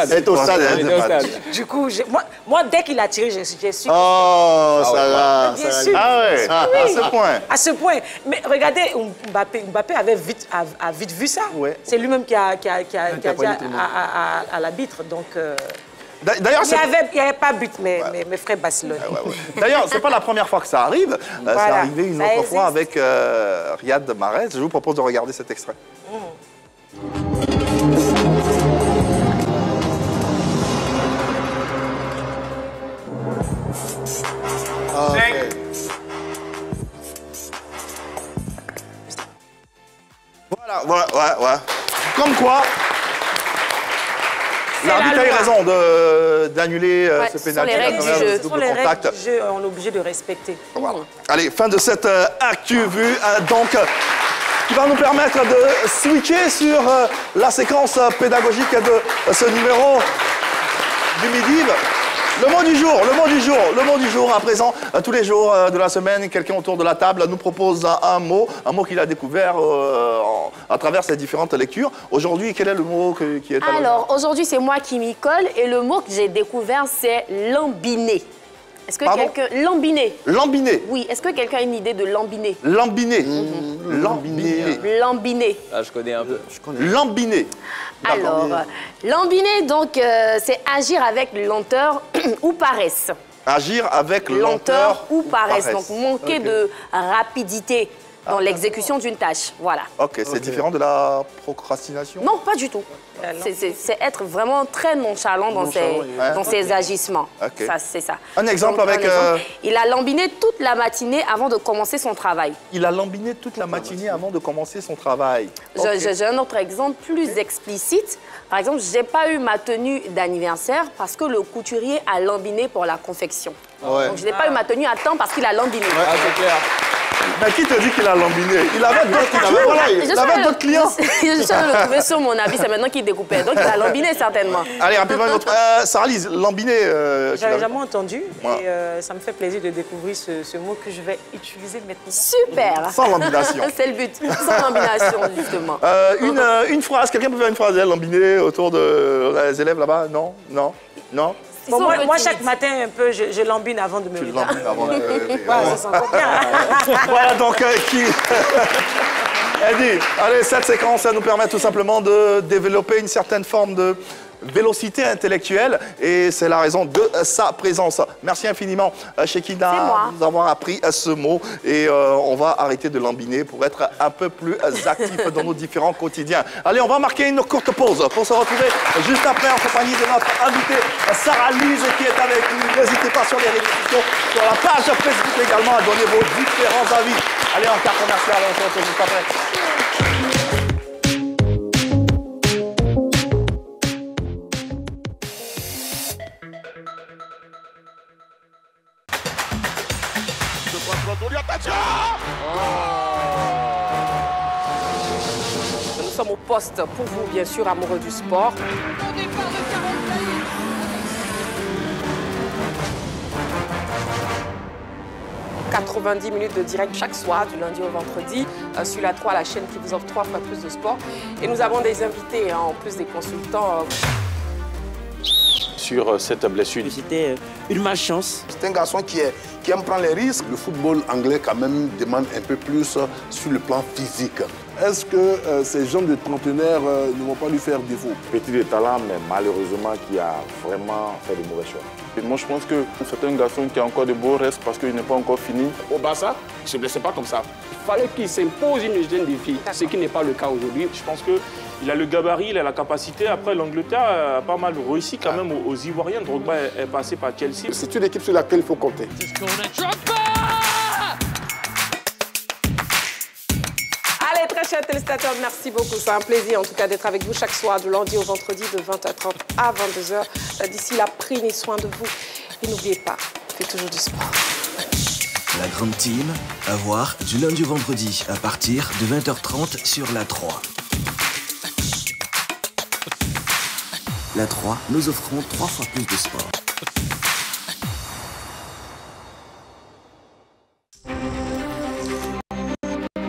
Elle est au stade. Du coup, moi, dès qu'il a tiré, j'ai su... Oh, ça va. Bien sûr. Ah ouais, à ce point. À ce point. Mais regardez, Mbappé avait vite vu ça. Ouais. C'est lui-même qui a dit à l'arbitre. Donc, d'ailleurs, il n'y avait pas but, mes frères Barcelone. D'ailleurs, ce n'est pas la première fois que ça arrive. Voilà. C'est arrivé une Ça autre existe. fois avec Riyad Mahrez. Je vous propose de regarder cet extrait. Voilà. Comme quoi, l'arbitre a eu raison d'annuler ce pénalty. Ce sont les règles du jeu, on est obligé de respecter. Voilà. Allez, fin de cette actu vue. Donc, qui va nous permettre de switcher sur la séquence pédagogique de ce numéro du midi. Le mot du jour à présent. Tous les jours de la semaine, quelqu'un autour de la table nous propose un mot qu'il a découvert à travers ses différentes lectures. Aujourd'hui, quel est le mot qui est à l'honneur? Alors, aujourd'hui, c'est moi qui m'y colle et le mot que j'ai découvert, c'est lambiné. Est-ce que quelqu'un... Lambiné. Lambiné. Oui, est-ce que quelqu'un a une idée de lambiné? Lambiné. Lambiné. Ah, je connais un peu. Lambiné. Alors, lambiné, donc, c'est agir avec lenteur ou paresse. Agir avec lenteur ou paresse. Donc, manquer de rapidité dans l'exécution d'une tâche. Voilà. Ok, c'est différent de la procrastination? Non, pas du tout. C'est être vraiment très nonchalant dans ses agissements. Okay. C'est ça. Un exemple donc, avec... Il a lambiné toute la matinée avant de commencer son travail. Il a lambiné toute la matinée avant de commencer son travail. J'ai un autre exemple plus explicite. Par exemple, je n'ai pas eu ma tenue d'anniversaire parce que le couturier a lambiné pour la confection. Ouais. Donc, je n'ai pas eu ma tenue à temps parce qu'il a lambiné. Ah, c'est clair. Mais qui te dit qu'il a lambiné? Il avait d'autres clients. Je suis allée le trouver sur mon habit, c'est maintenant qu'il découpait. Donc, il a lambiné certainement. Allez, rapidement, une autre. Sarah-Lise, lambiné. J'avais jamais entendu et ça me fait plaisir de découvrir ce mot que je vais utiliser maintenant. Super. Sans lambination. C'est le but. Sans lambination, justement. Une phrase, quelqu'un peut faire une phrase, lambiné autour des élèves là-bas? Non? Bon, moi, chaque matin, un peu, je lambine avant de me lever. Ça sent bien. Voilà donc qui... Elle dit, allez, cette séquence, elle nous permet tout simplement de développer une certaine forme de vélocité intellectuelle et c'est la raison de sa présence. Merci infiniment, Chekina, de nous avoir appris ce mot et on va arrêter de lambiner pour être un peu plus actifs dans nos différents quotidiens. Allez, on va marquer une courte pause pour se retrouver juste après en compagnie de notre invitée Sarah-Lise qui est avec nous. N'hésitez pas sur les réseaux sociaux, sur la page Facebook également à donner vos différents avis. Allez, en carte commerciale, on se retrouve juste après. Nous sommes au poste pour vous, bien sûr, amoureux du sport. 90 minutes de direct chaque soir, du lundi au vendredi, sur la 3, la chaîne qui vous offre 3 fois plus de sport. Et nous avons des invités, en plus des consultants. Sur cette blessure. C'était une malchance. C'est un garçon qui aime prendre les risques. Le football anglais, quand même, demande un peu plus sur le plan physique. Est-ce que ces jeunes de trentenaires ne vont pas lui faire défaut? Petit de talent, mais malheureusement, qui a vraiment fait de mauvais choix. Et moi, je pense que c'est un garçon qui a encore de beaux restes parce qu'il n'est pas encore fini. Au Barça, il ne se blessait pas comme ça. Il fallait qu'il s'impose une hygiène de vie, ce qui n'est pas le cas aujourd'hui. Je pense qu'il a le gabarit, il a la capacité. Après, l'Angleterre a pas mal réussi quand même aux Ivoiriens. Drogba est passé par Chelsea. C'est une équipe sur laquelle il faut compter. Allez, très chers téléspectateurs, merci beaucoup. C'est un plaisir, en tout cas, d'être avec vous chaque soir, du lundi au vendredi, de 20h30 à 22h. D'ici là, prenez soin de vous. Et n'oubliez pas, faites toujours du sport. La Grande Team, à voir du lundi au vendredi à partir de 20h30 sur la 3. La 3, nous offrons 3 fois plus de sport.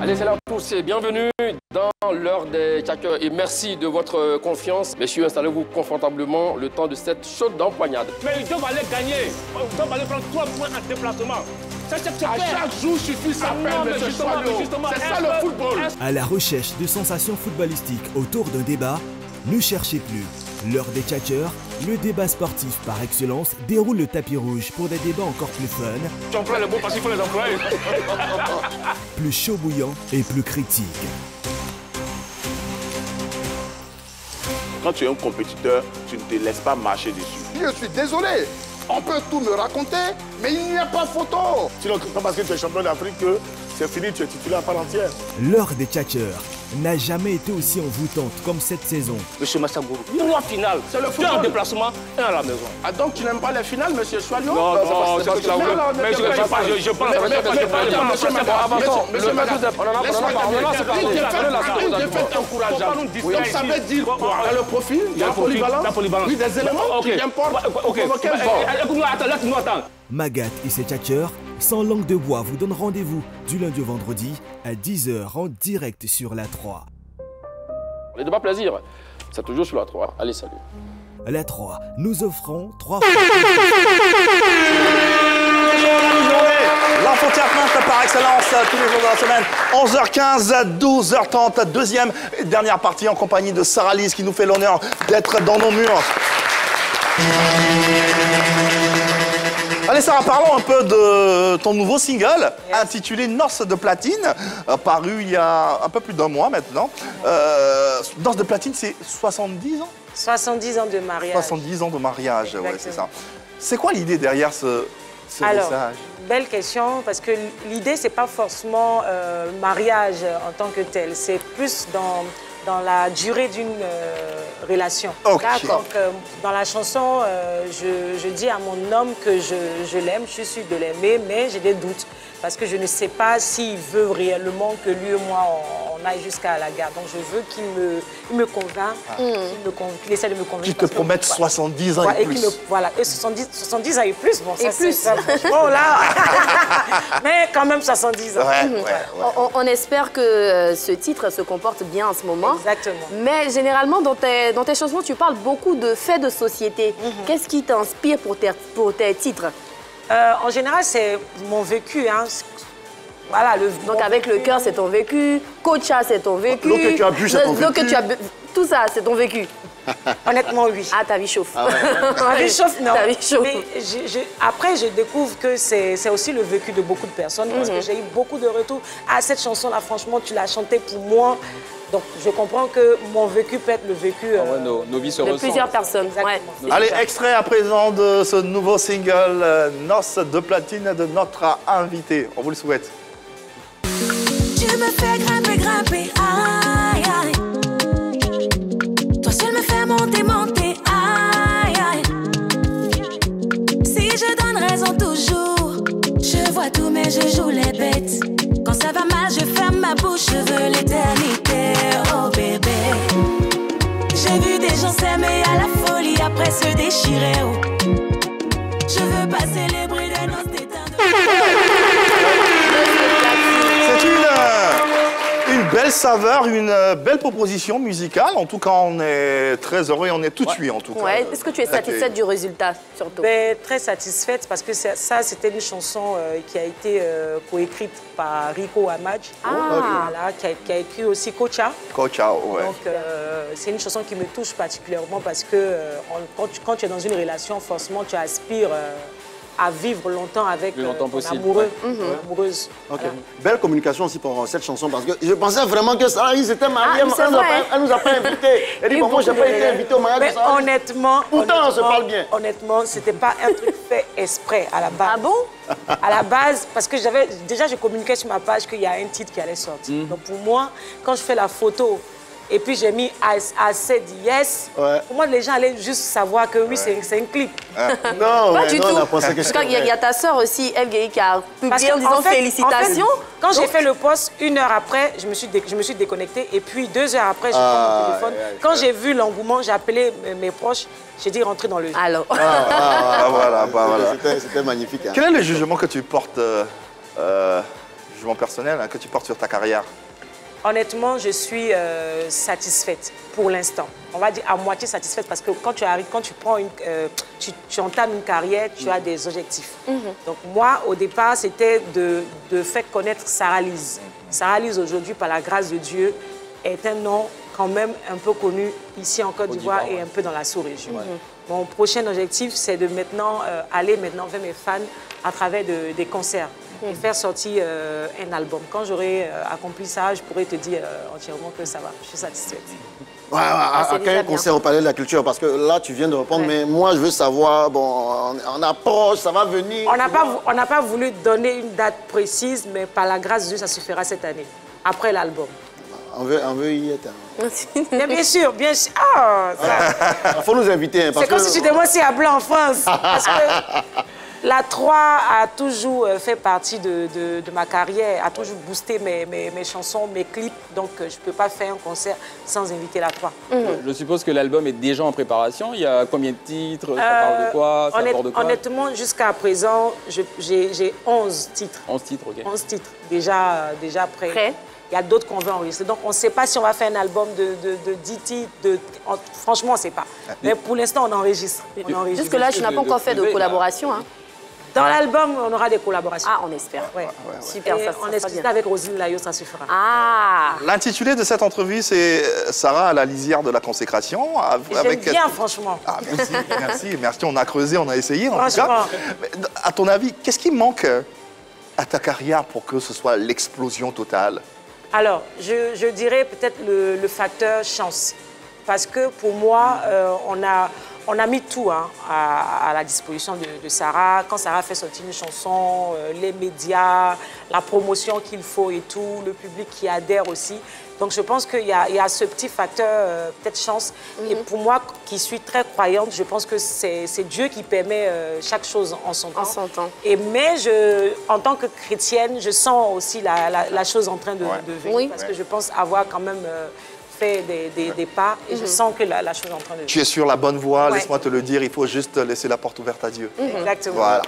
Allez, c'est là tous et bienvenue dans l'heure des tchackers et merci de votre confiance. Messieurs, installez-vous confortablement le temps de cette chaude empoignade. Mais ils doivent aller gagner. Ils doivent aller prendre 3 points en déplacement. À chaque jour suffit sa peine, monsieur Soalio. C'est ça le football. À la recherche de sensations footballistiques autour d'un débat, ne cherchez plus. L'heure des tchatchers, le débat sportif par excellence, déroule le tapis rouge pour des débats encore plus fun. Tu emploies le mot parce qu'il faut les employer. Plus chaud bouillant et plus critique. Quand tu es un compétiteur, tu ne te laisses pas marcher dessus. Je suis désolé. On peut tout me raconter, mais il n'y a pas photo. Sinon, parce que tu es champion d'Afrique, c'est fini, tu es titulaire à part entière. L'heure des tchatchers n'a jamais été aussi envoûtante comme cette saison. Monsieur Massagourou, 3 finales, c'est le football en déplacement et à la maison. Ah donc tu n'aimes pas les finales, monsieur Soalio? Non, c'est parce que la mais je parle. Donc ça veut dire quoi? Il y a le profil, il y a la polyvalence, oui, des éléments qui importent. Laisse-nous attendre. Magat et ses tchatchers, sans langue de bois, vous donnent rendez-vous du lundi au vendredi à 10h en direct sur la 3. Les débats plaisir, c'est toujours sur la 3. Allez, salut. La 3, nous offrons 3 fois. L'infotainment par excellence tous les jours de la semaine, 11h15, 12h30, deuxième et dernière partie en compagnie de Sarah Lise qui nous fait l'honneur d'être dans nos murs. Allez Sarah, parlons un peu de ton nouveau single intitulé Noces de platine, paru il y a un peu plus d'un mois maintenant. Noces de platine, c'est 70 ans? 70 ans de mariage. 70 ans de mariage, ouais, c'est ça. C'est quoi l'idée derrière ce Alors, message? Belle question, parce que l'idée, c'est pas forcément mariage en tant que tel, c'est plus dans la durée d'une relation. Okay. Là, donc, dans la chanson, je dis à mon homme que je l'aime, je suis sûre de l'aimer, mais j'ai des doutes. Parce que je ne sais pas s'il veut réellement que lui et moi, on aille jusqu'à la gare. Donc je veux qu'il me convainc, qu'il essaie de me convaincre. Qu'il te promette 70 ans et plus. Voilà, et 70 ans et plus, bon, et ça plus. c'est bon là. Mais quand même 70 ans. On espère que ce titre se comporte bien en ce moment. Exactement. Mais généralement, dans tes chansons, tu parles beaucoup de faits de société. Qu'est-ce qui t'inspire pour tes titres? En général, c'est mon vécu. Hein. Voilà, donc avec le cœur, c'est ton vécu. Coacha, c'est ton vécu. L'eau que tu as bu, c'est ton vécu. Tout ça, c'est ton vécu. Honnêtement, oui. Ah, ta vie chauffe. Ah ouais. Ma vie chauffe, non. Ta vie chauffe. Mais après, je découvre que c'est aussi le vécu de beaucoup de personnes. Parce que j'ai eu beaucoup de retours. Ah, cette chanson-là, franchement, tu l'as chantée pour moi. Donc, je comprends que mon vécu peut être le vécu nos vies se de plusieurs personnes. Ouais. Allez, extrait à présent de ce nouveau single Noces de platine de notre invité. On vous le souhaite. Tu me fais grimper, aïe, aïe. Toi seul me fais monter, aïe, aïe. Si je donne raison toujours, je vois tout mais je joue les bêtes. Quand ça va mal, je ferme ma bouche, je veux l'éternité, oh bébé. J'ai vu des gens s'aimer à la folie, après se déchirer, oh. Je veux pas célébrer des noces d'éteindre. C'est une belle saveur, une belle proposition musicale. En tout cas, on est très heureux et on est tout de suite, en tout cas. Ouais. Est-ce que tu es satisfaite du résultat, surtout? Très satisfaite, parce que ça, c'était une chanson qui a été coécrite par Rico Amadj, voilà, qui a écrit aussi Coacha. Coacha, ouais. Donc, c'est une chanson qui me touche particulièrement parce que quand tu es dans une relation, forcément, tu aspires à vivre longtemps avec ton amoureux, amoureuse. Okay. Voilà. Belle communication aussi pour cette chanson, parce que je pensais vraiment que ça, ils étaient mariés, elle nous a pas invités. Elle dit, bon, moi, je n'ai pas été invité au mariage. Mais honnêtement, pourtant, on se parle bien. Honnêtement, ce n'était pas un truc fait exprès à la base. Ah bon? À la base, parce que je communiquais sur ma page qu'il y a un titre qui allait sortir. Donc pour moi, quand je fais la photo Et puis j'ai mis I said yes. Ouais. Pour moi, les gens allaient juste savoir que oui, c'est un clip. Non, pas du tout. Parce qu'il y a ta sœur aussi, Eve Gueye, qui a publié en disant félicitations. Quand j'ai fait le post, 1 heure après, je me suis déconnectée. Et puis 2 heures après, j'ai pris mon téléphone. Quand j'ai vu l'engouement, j'ai appelé mes proches. J'ai dit rentrer dans le jeu. Alors. Voilà. C'était magnifique. Hein. Quel est le jugement que tu portes, jugement personnel, hein, que tu portes sur ta carrière? Honnêtement, je suis satisfaite pour l'instant. On va dire à moitié satisfaite parce que quand tu arrives, quand tu prends tu entames une carrière, tu as des objectifs. Donc moi, au départ, c'était de faire connaître Sarah Lise. Sarah Lise, aujourd'hui, par la grâce de Dieu, est un nom quand même un peu connu ici en Côte d'Ivoire et un peu dans la sous-région. Mon prochain objectif, c'est de maintenant aller vers mes fans à travers des concerts et faire sortir un album. Quand j'aurai accompli ça, je pourrais te dire entièrement que ça va. Je suis satisfaite. Ouais, à quel concert au Palais de la Culture? Parce que là, tu viens de répondre, mais moi, je veux savoir, bon, on approche, ça va venir. On n'a pas voulu donner une date précise, mais par la grâce de Dieu, ça se fera cette année, après l'album. On veut y être. Mais bien sûr, bien sûr. Il faut nous inviter. C'est comme si tu demandes si à Blanc en France. Parce que la 3 a toujours fait partie de ma carrière, a toujours boosté mes chansons, mes clips. Donc, je ne peux pas faire un concert sans inviter la 3. Je suppose que l'album est déjà en préparation. Il y a combien de titres? Ça parle de quoi? Ça aborde quoi? Honnêtement, jusqu'à présent, j'ai 11 titres. 11 titres, ok. 11 titres déjà prêts. Il y a d'autres qu'on veut enregistrer. Donc, on ne sait pas si on va faire un album de 10 titres. Franchement, on ne sait pas. Mais pour l'instant, on enregistre. Jusque-là, tu n'as pas encore fait de collaboration. Hein. Dans l'album, on aura des collaborations. Ah, on espère. Ouais. Super, ça on espère avec Roselyne Layo, ça suffira. L'intitulé de cette entrevue, c'est Sarah à la lisière de la consécration. J'aime bien, franchement. Ah, merci. On a creusé, on a essayé, en tout cas. Mais, à ton avis, qu'est-ce qui manque à ta carrière pour que ce soit l'explosion totale? Alors, je dirais peut-être le facteur chance. Parce que pour moi, on a mis tout à la disposition de Sarah. Quand Sarah fait sortir une chanson, les médias, la promotion qu'il faut et tout, le public qui adhère aussi. Donc je pense qu'il y a ce petit facteur, peut-être chance. Et pour moi, qui suis très croyante, je pense que c'est Dieu qui permet chaque chose en son temps. Mais en tant que chrétienne, je sens aussi la chose en train de venir. Parce que je pense avoir quand même... fait des pas et je sens que la chose est en train de... Tu es sur la bonne voie, laisse-moi te le dire, il faut juste laisser la porte ouverte à Dieu. Exactement. Voilà.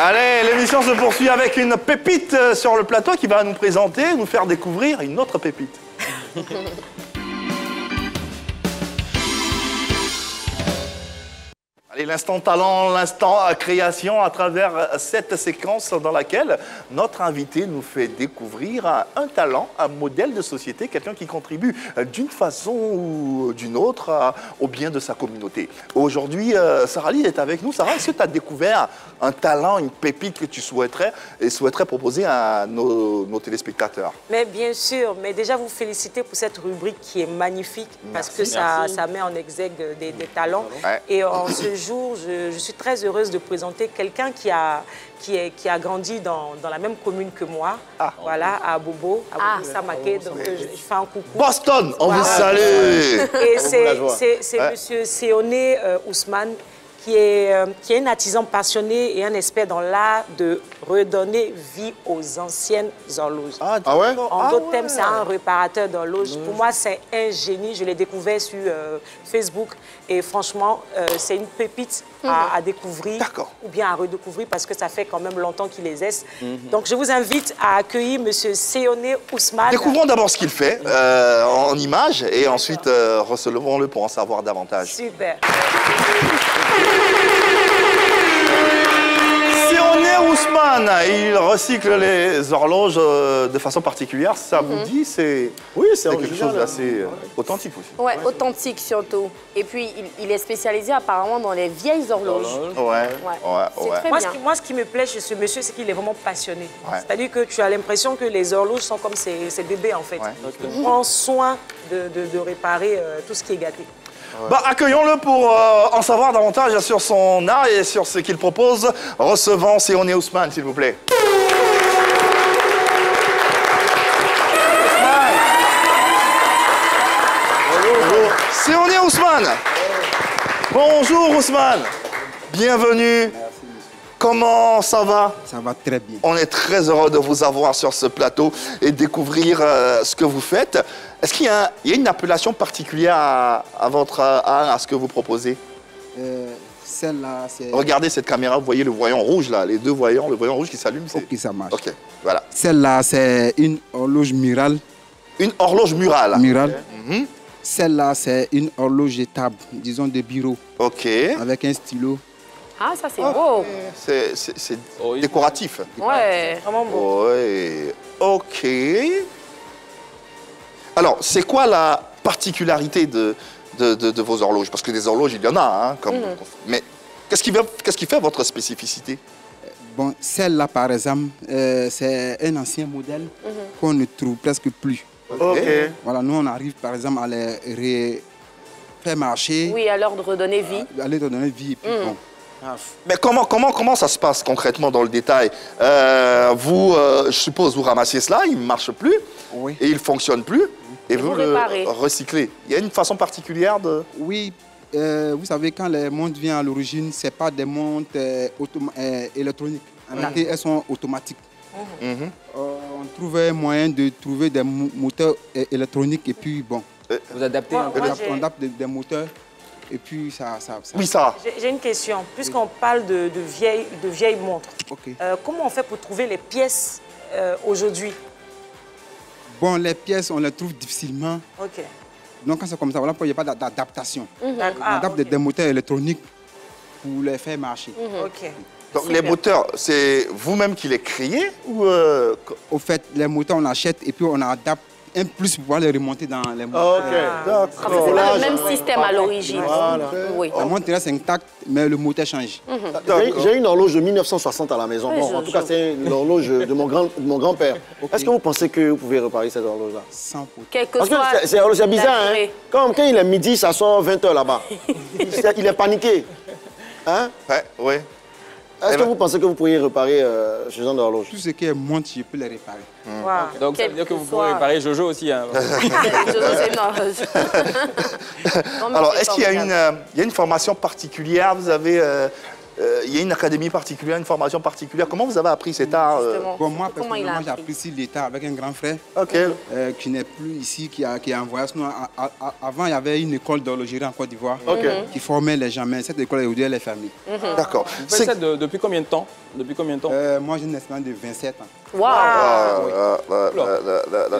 Allez, l'émission se poursuit avec une pépite sur le plateau qui va nous présenter, nous faire découvrir une autre pépite. Et l'instant talent, l'instant création à travers cette séquence dans laquelle notre invité nous fait découvrir un talent, un modèle de société, quelqu'un qui contribue d'une façon ou d'une autre au bien de sa communauté. Aujourd'hui, Sarah Lise est avec nous. Sarah, est-ce que tu as découvert un talent, une pépite que tu souhaiterais proposer à nos téléspectateurs? Mais bien sûr, mais déjà vous féliciter pour cette rubrique qui est magnifique parce que ça met en exergue des talents. Et en ce jour, je suis très heureuse de présenter quelqu'un qui a grandi dans la même commune que moi, voilà, à Bobo, à Samaké. Donc je fais un coucou. Boston, on vous salue. Et c'est monsieur Séoné Ousmane, qui est un artisan passionné et un expert dans l'art de redonner vie aux anciennes horloges. En d'autres termes, c'est un réparateur d'horloges. Pour moi, c'est un génie. Je l'ai découvert sur Facebook. Et franchement, c'est une pépite à découvrir ou bien à redécouvrir parce que ça fait quand même longtemps qu'il existe. Donc, je vous invite à accueillir M. Séoné Ousmane. Découvrons d'abord ce qu'il fait en images et ensuite recevons-le pour en savoir davantage. Super. Séoné Ousmane, il recycle les horloges de façon particulière. Ça vous dit, c'est quelque chose d'assez authentique aussi. Oui, authentique surtout. Et puis, il est spécialisé apparemment dans les vieilles horloges. Moi, ce qui me plaît chez ce monsieur, c'est qu'il est vraiment passionné. C'est-à-dire que tu as l'impression que les horloges sont comme ses bébés, en fait. Il prend soin de réparer tout ce qui est gâté. Accueillons-le pour en savoir davantage sur son art et sur ce qu'il propose. Recevons Séoné Ousmane, s'il vous plaît. Ousmane. Bonjour Ousmane. Bienvenue. Comment ça va? Ça va très bien. On est très heureux de vous avoir sur ce plateau et découvrir ce que vous faites. Est-ce qu'il y a une appellation particulière à votre art, à ce que vous proposez? Celle-là, c'est... Regardez cette caméra, vous voyez le voyant rouge là, les deux voyants, le voyant rouge qui s'allume. Ok, ça marche. Ok, voilà. Celle-là, c'est une horloge murale. Une horloge murale? Murale. Okay. Celle-là, c'est une horloge de table, disons de bureau. Ok. Avec un stylo. Ah, ça c'est beau. C'est décoratif. Ouais, vraiment beau. Ouais. Ok. Alors, c'est quoi la particularité de vos horloges? Parce que des horloges, il y en a, hein, mais qu'est-ce qui fait votre spécificité? Bon, celle-là, par exemple, c'est un ancien modèle qu'on ne trouve presque plus. Ok. Voilà, nous, on arrive, par exemple, à les faire marcher. Oui, à leur redonner vie. À leur donner vie, et puis bon. Mais comment ça se passe concrètement dans le détail? Je suppose, vous ramassez cela, il ne marche plus, et il ne fonctionne plus, et vous le recyclez. Il y a une façon particulière de... Oui, vous savez, quand les montres viennent à l'origine, ce n'est pas des montres électroniques. Elles sont automatiques. On trouvait moyen de trouver des moteurs électroniques, et puis bon. Vous adaptez un peu? On adapte des moteurs. Et puis ça... Oui, ça. J'ai une question. Puisqu'on parle de vieilles montres, comment on fait pour trouver les pièces aujourd'hui? Bon, les pièces, on les trouve difficilement. Ok. Donc, quand c'est comme ça, voilà, il n'y a pas d'adaptation. On Ah, adapte des moteurs électroniques pour les faire marcher. Ok. Donc, les moteurs, c'est vous-même qui les créez ou Au fait, les moteurs, on achète et puis on adapte un plus pour pouvoir les remonter dans les moteurs. Ok, d'accord. C'est pas le même système à l'origine. Oui. La montre reste intacte, mais le moteur change. J'ai une horloge de 1960 à la maison. Bon, en tout cas, c'est une horloge de mon grand-père. Est-ce que vous pensez que vous pouvez réparer cette horloge-là? Sans faute. Parce que c'est bizarre, hein? Quand il est midi, ça sort 20 h là-bas. Il est paniqué. Hein? Oui. Est-ce que vous pensez que vous pourriez réparer ce genre d'horloge? Tout ce qui est montre, je peux les réparer. Wow. Donc ça veut dire que vous pouvez réparer Jojo aussi. Hein. Jojo, c'est une horloge. Alors, est-ce qu'il y a une formation particulière? Vous avez... il y a une académie particulière, une formation particulière. Comment vous avez appris cet art? Bon, moi, personnellement, j'ai appris ici l'État avec un grand frère qui n'est plus ici, qui est en voyage. Avant, il y avait une école d'horlogerie en Côte d'Ivoire qui formait les gens, mais cette école aujourd'hui, elle est fermée. D'accord. Vous faites ça depuis combien de temps? Moi, j'ai une expérience de 27 ans.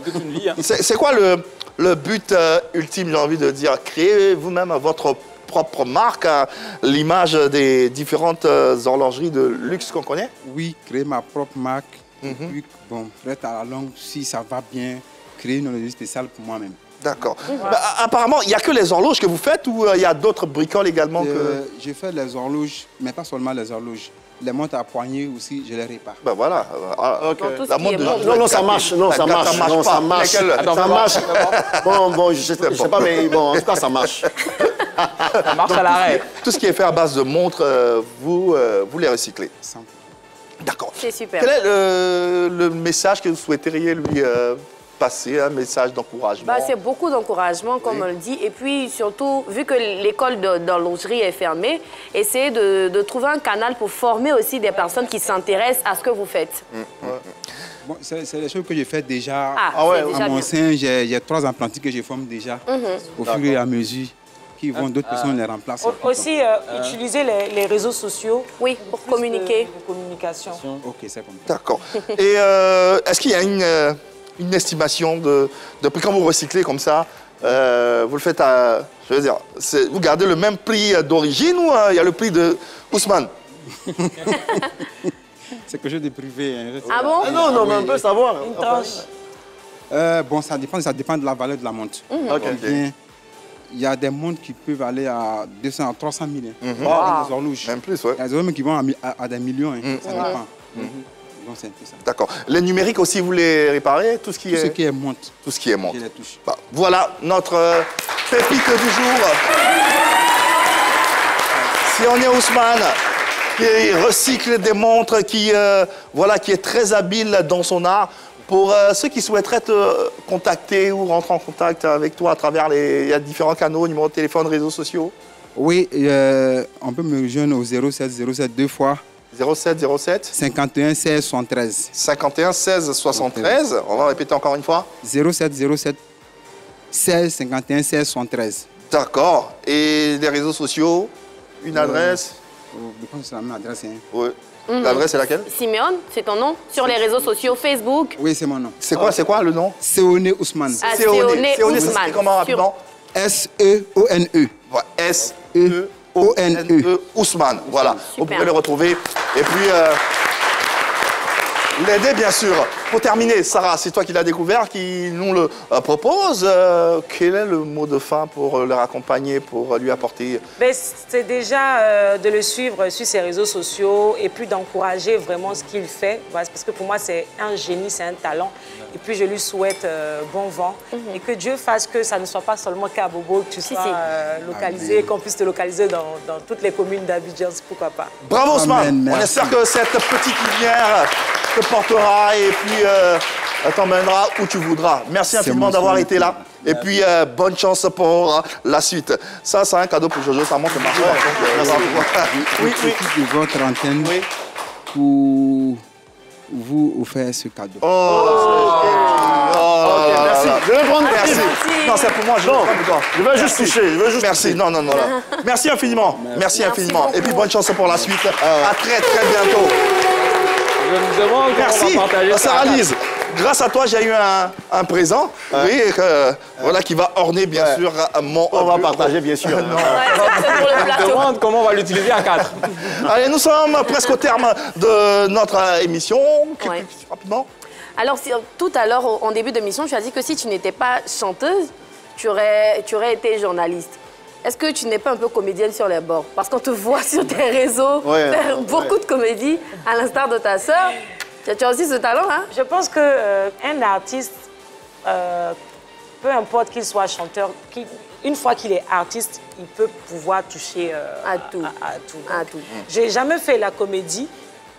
C'est toute une vie. Hein. C'est quoi le but ultime, j'ai envie de dire? Créer vous-même votre propre marque à l'image des différentes horlogeries de luxe qu'on connaît? Oui, créer ma propre marque. Et puis, bon, peut-être à la longue, si ça va bien, créer une horlogerie spéciale pour moi-même. D'accord. Bah, apparemment, il n'y a que les horloges que vous faites ou il y a d'autres bricoles également Je fais les horloges, mais pas seulement les horloges. Les montres à poignée aussi, je les répare. Ben voilà. La montre non, ça marche. Non, ça marche. Non, ça marche. Ça marche. Bon, je sais pas, mais bon, en tout cas, ça marche. Ça marche à l'arrêt. Tout ce qui est fait à base de montres, vous les recyclez. D'accord. C'est super. Quel est le message que vous souhaiteriez lui passer, un message d'encouragement? C'est beaucoup d'encouragement, comme on le dit. Et puis, surtout, vu que l'école d'horlogerie est fermée, essayez de trouver un canal pour former aussi des personnes qui s'intéressent à ce que vous faites. Bon, c'est des choses que je fais déjà. Déjà mon sein, j'ai 3 apprentis que je forme déjà au fur et à mesure. Qui vont, d'autres personnes les remplacent. Aussi, utiliser les réseaux sociaux. Oui, pour communiquer. De communication. Ok, c'est comme ça. D'accord. Et est-ce qu'il y a une estimation de prix quand vous recyclez comme ça? Vous le faites à... Je veux dire, vous gardez le même prix d'origine ou il y a le prix de Ousmane? C'est quelque chose de privé. Hein. Ah bon? Non, mais on peut savoir. Une tranche. Bon, ça dépend de la valeur de la montre. Il y a des montres qui peuvent aller à 200 à 300 000. Des horloges. Même plus, ouais. Il y a des horloges qui vont à des millions. Ça dépend. Donc, c'est un peu ça. D'accord. Les numériques aussi, vous les réparez? Tout ce qui est montre. Tout ce qui est montre. Je les touche. Bah, voilà notre pépite du jour. Si on est Ousmane, qui recycle des montres, qui est très habile dans son art, Pour ceux qui souhaiteraient te contacter ou rentrer en contact avec toi à travers il y a différents canaux, numéro de téléphone, réseaux sociaux. Oui, on peut me rejoindre au 07 07 deux fois. 07 07 51 16 73. 51 16 73. On va répéter encore une fois. 07 07 16 51 16 73. D'accord. Et les réseaux sociaux, une adresse. Je pense que c'est la même adresse. Hein. Oui. L'adresse est laquelle? Simeone, c'est ton nom? Sur les réseaux sociaux, Facebook? Oui, c'est mon nom. C'est quoi le nom? Seone Ousmane. Ah, Seone Ousmane. Comment rapidement? S-E-O-N-E. S-E-O-N-E. Ousmane, voilà. Vous pouvez le retrouver. Et puis, l'aider, bien sûr. Pour terminer, Sarah, c'est toi qui l'as découvert, qui nous le propose. Quel est le mot de fin pour le raccompagner, pour lui apporter? C'est déjà de le suivre sur ses réseaux sociaux et puis d'encourager vraiment ce qu'il fait. Parce que pour moi, c'est un génie, c'est un talent. Et puis, je lui souhaite bon vent. Et que Dieu fasse que ça ne soit pas seulement qu'à Bobo, que tu sois localisé, qu'on puisse te localiser dans toutes les communes d'Abidjan, pourquoi pas. Bravo, Ousmane. On espère que cette petite lumière te portera et puis t'emmènera où tu voudras. Merci infiniment d'avoir été là. Et puis, bonne chance pour la suite. Ça, c'est un cadeau pour Jojo. Ça montre le marché. Oui. De votre antenne pour vous offrir ce cadeau. Merci. Je vais prendre. Merci. Non, c'est pour moi. Je vais juste toucher. Merci. Non. Merci infiniment. Merci infiniment. Et puis, bonne chance pour la suite. À très bientôt. Je me demande comment on va partager ça. Sarah Lise, grâce à toi, j'ai eu un présent, voilà, qui va orner, bien sûr, mon... On va partager, bien sûr. Je me demande comment on va l'utiliser à 4. Allez, nous sommes presque au terme de notre émission. Rapidement. Alors, tout à l'heure, en début d'émission, tu as dit que si tu n'étais pas chanteuse, tu aurais été journaliste. Est-ce que tu n'es pas un peu comédienne sur les bords? Parce qu'on te voit sur tes réseaux faire beaucoup de comédie, à l'instar de ta sœur. Tu as aussi ce talent, hein? Je pense qu'un artiste, peu importe qu'il soit chanteur, une fois qu'il est artiste, il peut pouvoir toucher à tout. J'ai jamais fait la comédie.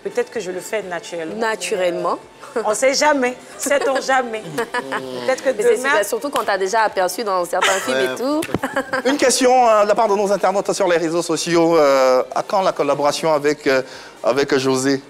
Peut-être que je le fais naturellement. Naturellement. On ne sait jamais. Sait-on jamais. Peut-être que demain... Surtout quand tu as déjà aperçu dans certains films et tout. Une question de la part de nos internautes sur les réseaux sociaux. À quand la collaboration avec José?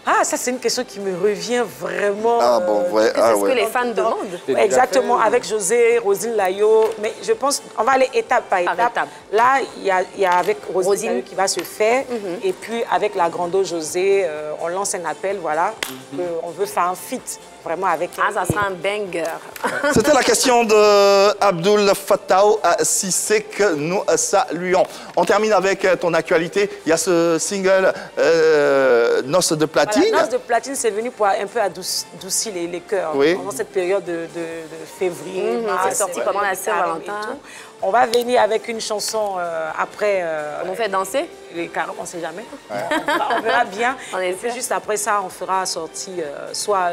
Ah, ça, c'est une question qui me revient vraiment. Ah bon, ouais. C'est ce que les fans demandent. Exactement, avec José, Rosine Layo. Mais je pense qu'on va aller étape par étape. Là, il y a avec Rosine Layo qui va se faire. Et puis, avec la grande José, on lance un appel, voilà. On veut faire un feat. Vraiment avec elle. Ah, ça sera un banger. C'était la question de Abdul Fattah Cissé que nous saluons. On termine avec ton actualité. Il y a ce single Noces de platine. Voilà, Noces de platine, c'est venu pour un peu adoucir les cœurs. Oui. Pendant cette période de février. C'est sorti pendant la Saint-Valentin. On va venir avec une chanson après. On fait danser? Les carreaux, on ne sait jamais. On verra bien. Et puis juste après ça, on fera sortir soit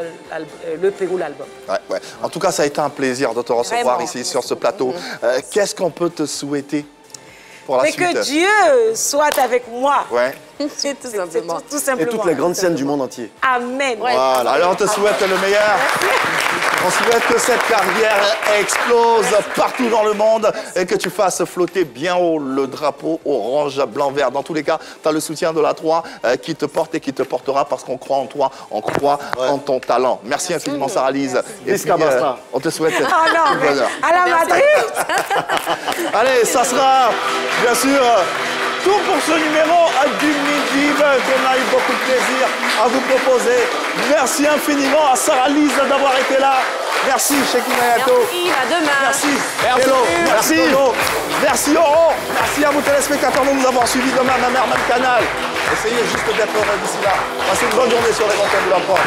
le Pérou, l'album. Ouais. En tout cas, ça a été un plaisir de te recevoir ici sur ce plateau. Qu'est-ce qu'on peut te souhaiter pour la suite? Que Dieu soit avec moi. Ouais. C'est tout simplement. Et toutes les grandes scènes du monde entier. Amen. Voilà. Alors, on te souhaite le meilleur. On souhaite que cette carrière explose partout dans le monde et que tu fasses flotter bien haut le drapeau orange, blanc, vert. Dans tous les cas, tu as le soutien de la 3 qui te porte et qui te portera parce qu'on croit en toi, on croit en ton talent. Merci infiniment, Sarah Lise. Et puis, on te souhaite tout bonheur. À la Madrid. Allez, ça sera bien sûr tout pour ce numéro du Midi qu'on a eu beaucoup de plaisir à vous proposer. Merci infiniment à Sarah Lise d'avoir été là. Merci, Chekina Yato. Merci, à demain. Merci, Hello. Merci, Dodo. Merci, Oro. Merci à vous téléspectateurs de nous avoir suivis demain, même heure, même canal. Essayez juste d'être heureux d'ici là. Passez une bonne journée sur les antennes de la Croix.